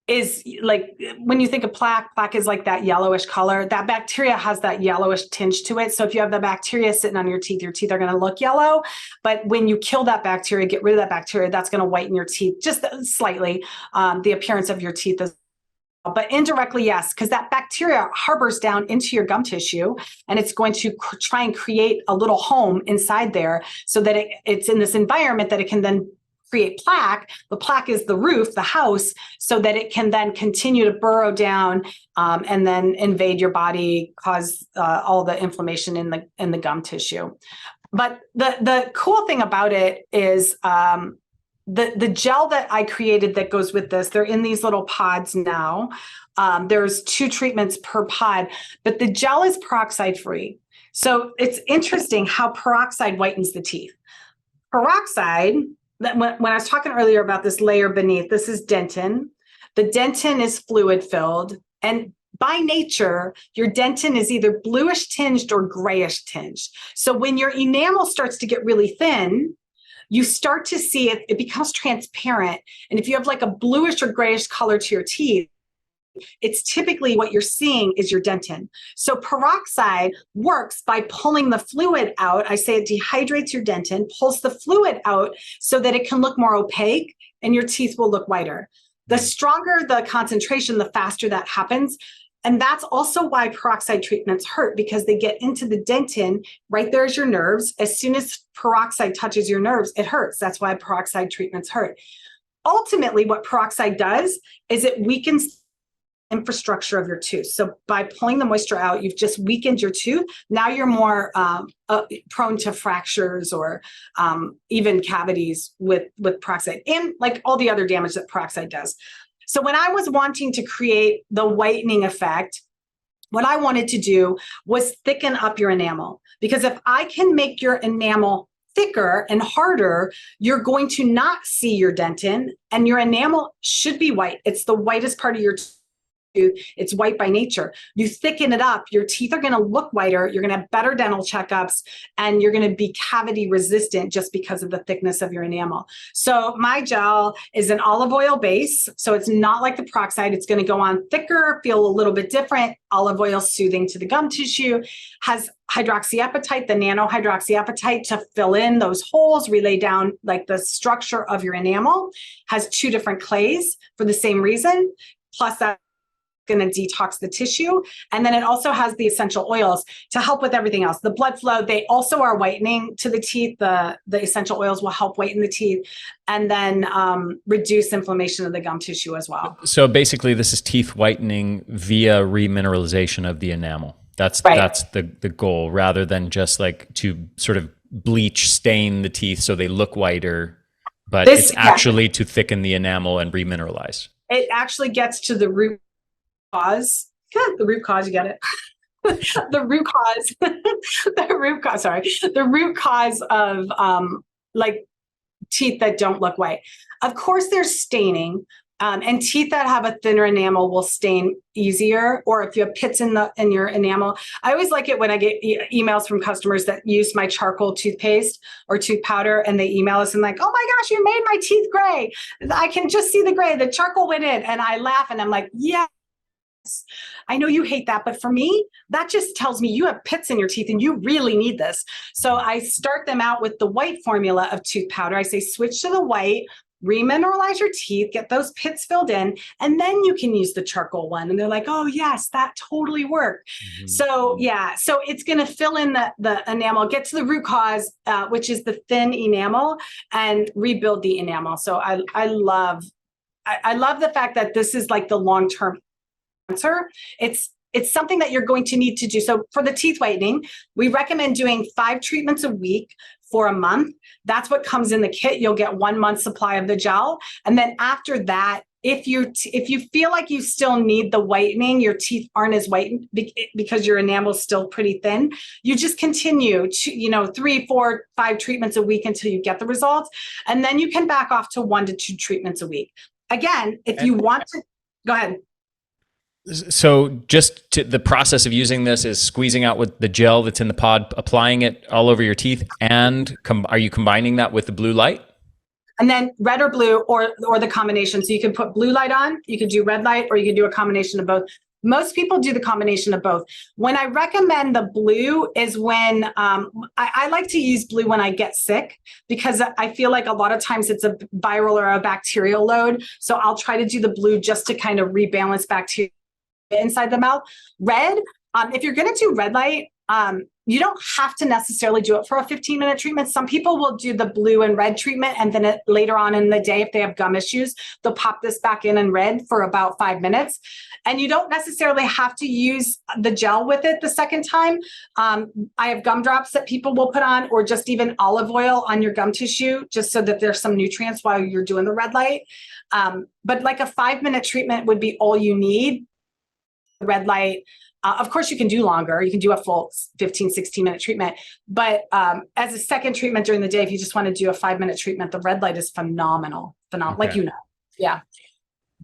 is like, when you think of plaque is like that yellowish color. That bacteria has that yellowish tinge to it. So if you have the bacteria sitting on your teeth are going to look yellow. But when you kill that bacteria, get rid of that bacteria, that's going to whiten your teeth just slightly, the appearance of your teeth is. But indirectly, yes, because that bacteria harbors down into your gum tissue, and it's going to try and create a little home inside there, so that it's in this environment that it can then create plaque. The plaque is the roof, the house, so that it can then continue to burrow down and then invade your body, cause all the inflammation in the gum tissue. But the cool thing about it is the gel that I created that goes with this, they're in these little pods now. There's 2 treatments per pod, but the gel is peroxide free. So it's interesting how peroxide whitens the teeth. Peroxide, when I was talking earlier about this layer beneath, this is dentin. The dentin is fluid filled. And by nature, your dentin is either bluish tinged or grayish tinged. So when your enamel starts to get really thin, you start to see it becomes transparent. And if you have like a bluish or grayish color to your teeth, it's typically what you're seeing is your dentin. So peroxide works by pulling the fluid out. I say it dehydrates your dentin, pulls the fluid out so that it can look more opaque and your teeth will look whiter. The stronger the concentration, the faster that happens. And that's also why peroxide treatments hurt, because they get into the dentin. Right there's your nerves. As soon as peroxide touches your nerves, it hurts. That's why peroxide treatments hurt. Ultimately, what peroxide does is it weakens the infrastructure of your tooth. So by pulling the moisture out, you've just weakened your tooth. Now you're more prone to fractures or even cavities with peroxide, and like all the other damage that peroxide does. So when I was wanting to create the whitening effect, what I wanted to do was thicken up your enamel. Because if I can make your enamel thicker and harder, you're going to not see your dentin, and your enamel should be white. It's the whitest part of your it's white by nature. You thicken it up, your teeth are going to look whiter, you're going to have better dental checkups, and you're going to be cavity resistant just because of the thickness of your enamel. So my gel is an olive oil base, so it's not like the peroxide. It's going to go on thicker, feel a little bit different. Olive oil soothing to the gum tissue, has hydroxyapatite, the nano hydroxyapatite, to fill in those holes, relay down like the structure of your enamel. Has 2 different clays for the same reason, plus that going to detox the tissue. And then it also has the essential oils to help with everything else. The blood flow, they also are whitening to the teeth. The essential oils will help whiten the teeth and then reduce inflammation of the gum tissue as well. So basically this is teeth whitening via remineralization of the enamel. That's the goal, rather than just like to sort of bleach, stain the teeth so they look whiter, but it's actually to thicken the enamel and remineralize. It actually gets to the root cause. The root cause, you get it? The root cause of like teeth that don't look white. Of course, there's staining, and teeth that have a thinner enamel will stain easier. Or if you have pits in your enamel, I always like it when I get emails from customers that use my charcoal toothpaste or tooth powder, and they email us and like, "Oh my gosh, you made my teeth gray! I can just see the gray. The charcoal went in," and I laugh and I'm like, "Yeah. I know you hate that, but for me, that just tells me you have pits in your teeth and you really need this." So I start them out with the white formula of tooth powder. I say, switch to the white, remineralize your teeth, get those pits filled in, and then you can use the charcoal one. And they're like, "Oh yes, that totally worked." Mm-hmm. So yeah, so it's going to fill in the enamel, get to the root cause, which is the thin enamel, and rebuild the enamel. So I love the fact that this is like the long-term answer. It's something that you're going to need to do. So for the teeth whitening, we recommend doing 5 treatments a week for a month. That's what comes in the kit. You'll get 1 month supply of the gel. And then after that, if you feel like you still need the whitening, your teeth aren't as white because your enamel is still pretty thin, you just continue to, 3, 4, 5 treatments a week until you get the results. And then you can back off to 1 to 2 treatments a week. Again, if you want to, go ahead. So the process of using this is squeezing out with the gel that's in the pod, applying it all over your teeth, and are you combining that with the blue light? And then red or blue, or the combination. So you can put blue light on, you can do red light, or you can do a combination of both. Most people do the combination of both. When I recommend the blue is when I like to use blue when I get sick, because I feel like a lot of times it's a viral or a bacterial load. So I'll try to do the blue just to kind of rebalance bacteria inside the mouth. Red, if you're going to do red light, you don't have to necessarily do it for a 15-minute treatment. Some people will do the blue and red treatment, and then later on in the day, if they have gum issues, they'll pop this back in red for about 5 minutes. And you don't necessarily have to use the gel with it the second time. I have gum drops that people will put on, or just even olive oil on your gum tissue, just so that there's some nutrients while you're doing the red light. But like a 5-minute treatment would be all you need. Red light. Of course, you can do longer. You can do a full 15, 16-minute treatment. But as a second treatment during the day, if you just want to do a 5-minute treatment, the red light is phenomenal. Okay. Like, yeah.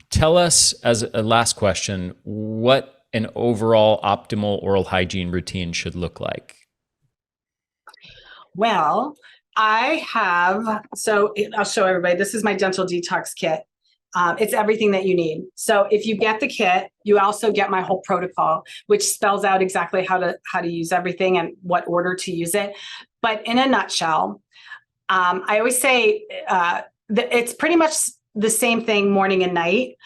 Tell us, as a last question, what an overall optimal oral hygiene routine should look like. Well, I'll show everybody. This is my dental detox kit. It's everything that you need. So if you get the kit, you also get my whole protocol, which spells out exactly how to use everything and what order to use it. But in a nutshell, I always say it's pretty much the same thing morning and night.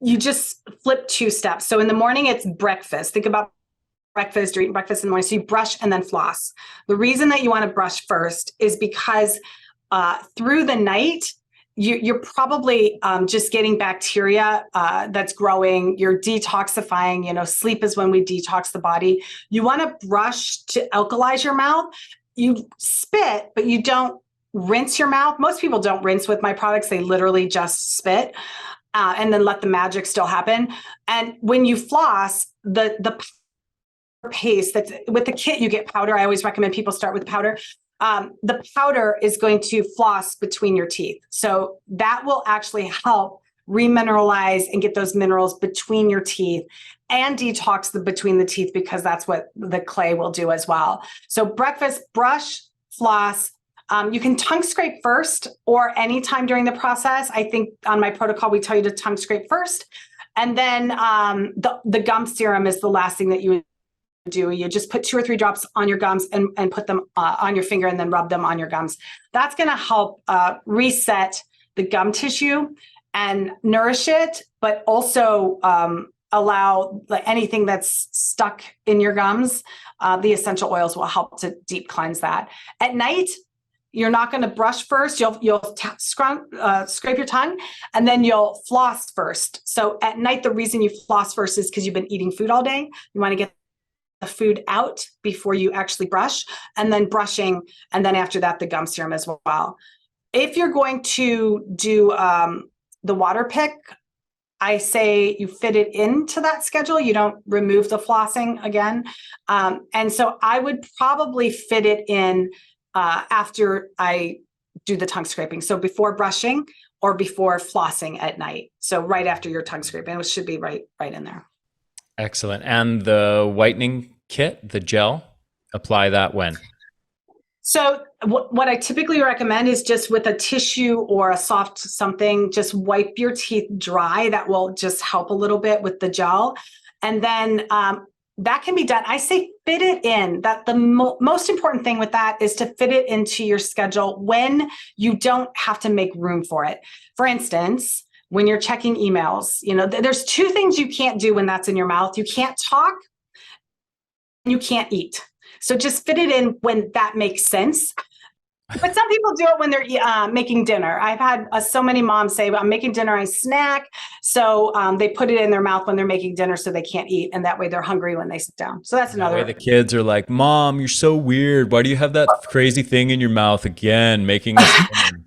You just flip 2 steps. So in the morning, it's breakfast. Think about breakfast or eating breakfast in the morning. So you brush and then floss. The reason that you want to brush first is because through the night, you're probably just getting bacteria that's growing. You're detoxifying. Sleep is when we detox the body. You want to brush to alkalize your mouth. You spit, but you don't rinse your mouth. Most people don't rinse with my products. They literally just spit and then let the magic still happen. And when you floss, the paste that's with the kit, you get powder. I always recommend people start with powder. The powder is going to floss between your teeth. So that will actually help remineralize and get those minerals between your teeth and detox between the teeth, because that's what the clay will do as well. So breakfast, brush, floss. You can tongue scrape first or anytime during the process. I think on my protocol, we tell you to tongue scrape first. And then the gum serum is the last thing that you would do. You just put 2 or 3 drops on your gums and put them on your finger and then rub them on your gums. That's going to help reset the gum tissue and nourish it, but also allow anything that's stuck in your gums. The essential oils will help to deep cleanse that. At night, you're not going to brush first. You'll scrape your tongue, and then you'll floss first. So at night, the reason you floss first is because you've been eating food all day. You want to get the food out before you actually brush, and then brushing, and then after that, the gum serum as well. If you're going to do the water pick, I say you fit it into that schedule. You don't remove the flossing again. And so I would probably fit it in after I do the tongue scraping. So before brushing or before flossing at night. So right after your tongue scraping, it should be right in there. Excellent. And the whitening kit, the gel, apply that when? So what I typically recommend is just with a tissue or a soft something, just wipe your teeth dry. That will just help a little bit with the gel. And then that can be done. I say fit it in. That the most important thing with that is to fit it into your schedule when you don't have to make room for it. For instance, when you're checking emails, there's 2 things you can't do when that's in your mouth. You can't talk, and you can't eat. So just fit it in when that makes sense. But some people do it when they're making dinner. I've had so many moms say, I'm making dinner, I snack. So they put it in their mouth when they're making dinner so they can't eat. And that way they're hungry when they sit down. So that's another way. The kids are like, Mom, you're so weird. Why do you have that crazy thing in your mouth again, making us dinner?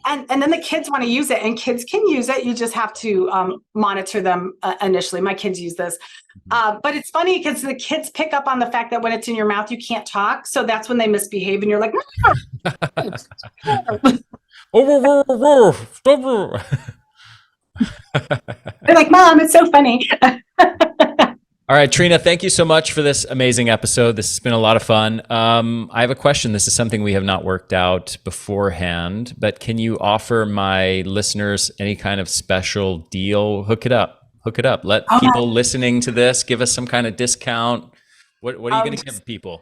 And then the kids want to use it, and kids can use it. You just have to monitor them initially. My kids use this. But it's funny because the kids pick up on the fact that when it's in your mouth, you can't talk. So that's when they misbehave and you're like, they're like, Mom, it's so funny. All right, Trina, thank you so much for this amazing episode. This has been a lot of fun. I have a question. This is something we have not worked out beforehand, but can you offer my listeners any kind of special deal? Hook it up. Let people listening to this give us some kind of discount. What are you going to give people?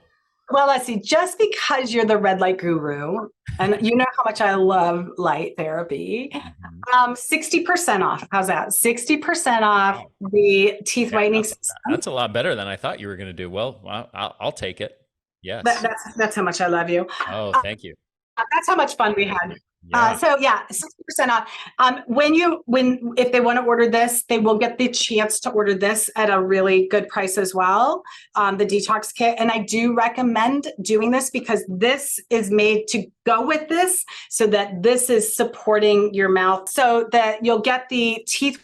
Well, let's see. Just because you're the red light guru, and you know how much I love light therapy, 60% off. How's that? 60% off the teeth whitening system. That's a lot better than I thought you were going to do. Well, I'll take it. Yes. That's how much I love you. Oh, thank you. That's how much fun we had. Yeah. 60% off. If they want to order this, they will get the chance to order this at a really good price as well. The detox kit. And I do recommend doing this because this is made to go with this so that this is supporting your mouth so that you'll get the teeth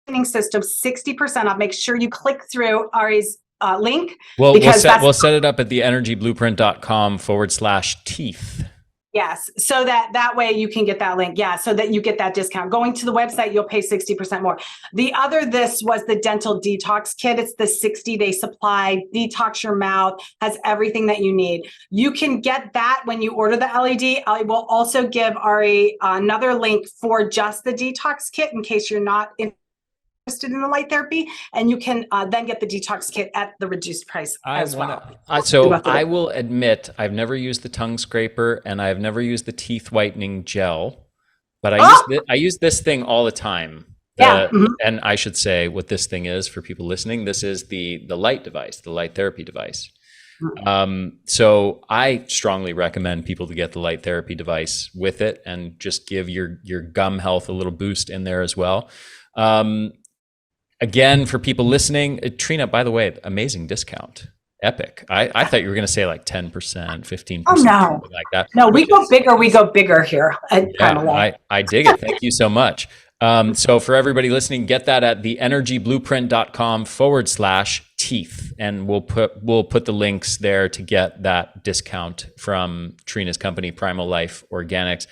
cleaning system 60% off. Make sure you click through Ari's link. Well, we'll set it up at theenergyblueprint.com/teeth. Yes. So that way you can get that link. Yeah. So that you get that discount. Going to the website, you'll pay 60% more. This was the dental detox kit. It's the 60-day supply, detox your mouth, has everything that you need. You can get that when you order the LED. I will also give Ari another link for just the detox kit in case you're not interested in the light therapy, and you can then get the detox kit at the reduced price as well. So I will admit I've never used the tongue scraper and I've never used the teeth whitening gel, but I use this thing all the time. And I should say what this thing is for people listening. This is the light device, the light therapy device. So I strongly recommend people to get the light therapy device with it and just give your gum health a little boost in there as well. Again, for people listening, Trina, by the way, amazing discount. Epic. I thought you were going to say like 10%, 15%, something like that. No, we go bigger here at Primal Life. I dig it. Thank you so much. So for everybody listening, get that at theenergyblueprint.com/teeth. And we'll put the links there to get that discount from Trina's company, Primal Life Organics.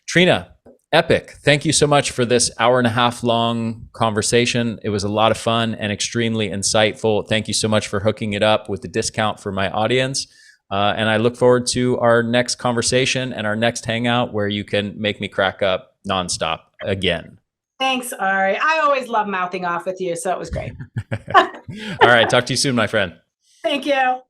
Trina, Epic. Thank you so much for this hour and a half long conversation. It was a lot of fun and extremely insightful. Thank you so much for hooking it up with the discount for my audience. And I look forward to our next conversation and our next hangout where you can make me crack up nonstop again. Thanks, Ari. I always love mouthing off with you, so it was great. All right. Talk to you soon, my friend. Thank you.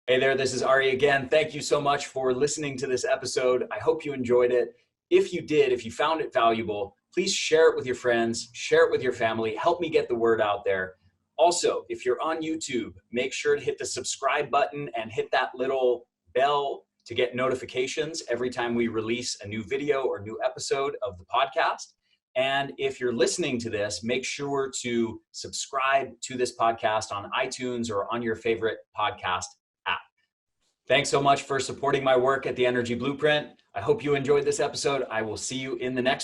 Hey there, this is Ari again. Thank you so much for listening to this episode. I hope you enjoyed it. If you did, if you found it valuable, please share it with your friends, share it with your family, help me get the word out there. Also, if you're on YouTube, make sure to hit the subscribe button and hit that little bell to get notifications every time we release a new video or new episode of the podcast. And if you're listening to this, make sure to subscribe to this podcast on iTunes or on your favorite podcast app. Thanks so much for supporting my work at The Energy Blueprint. I hope you enjoyed this episode. I will see you in the next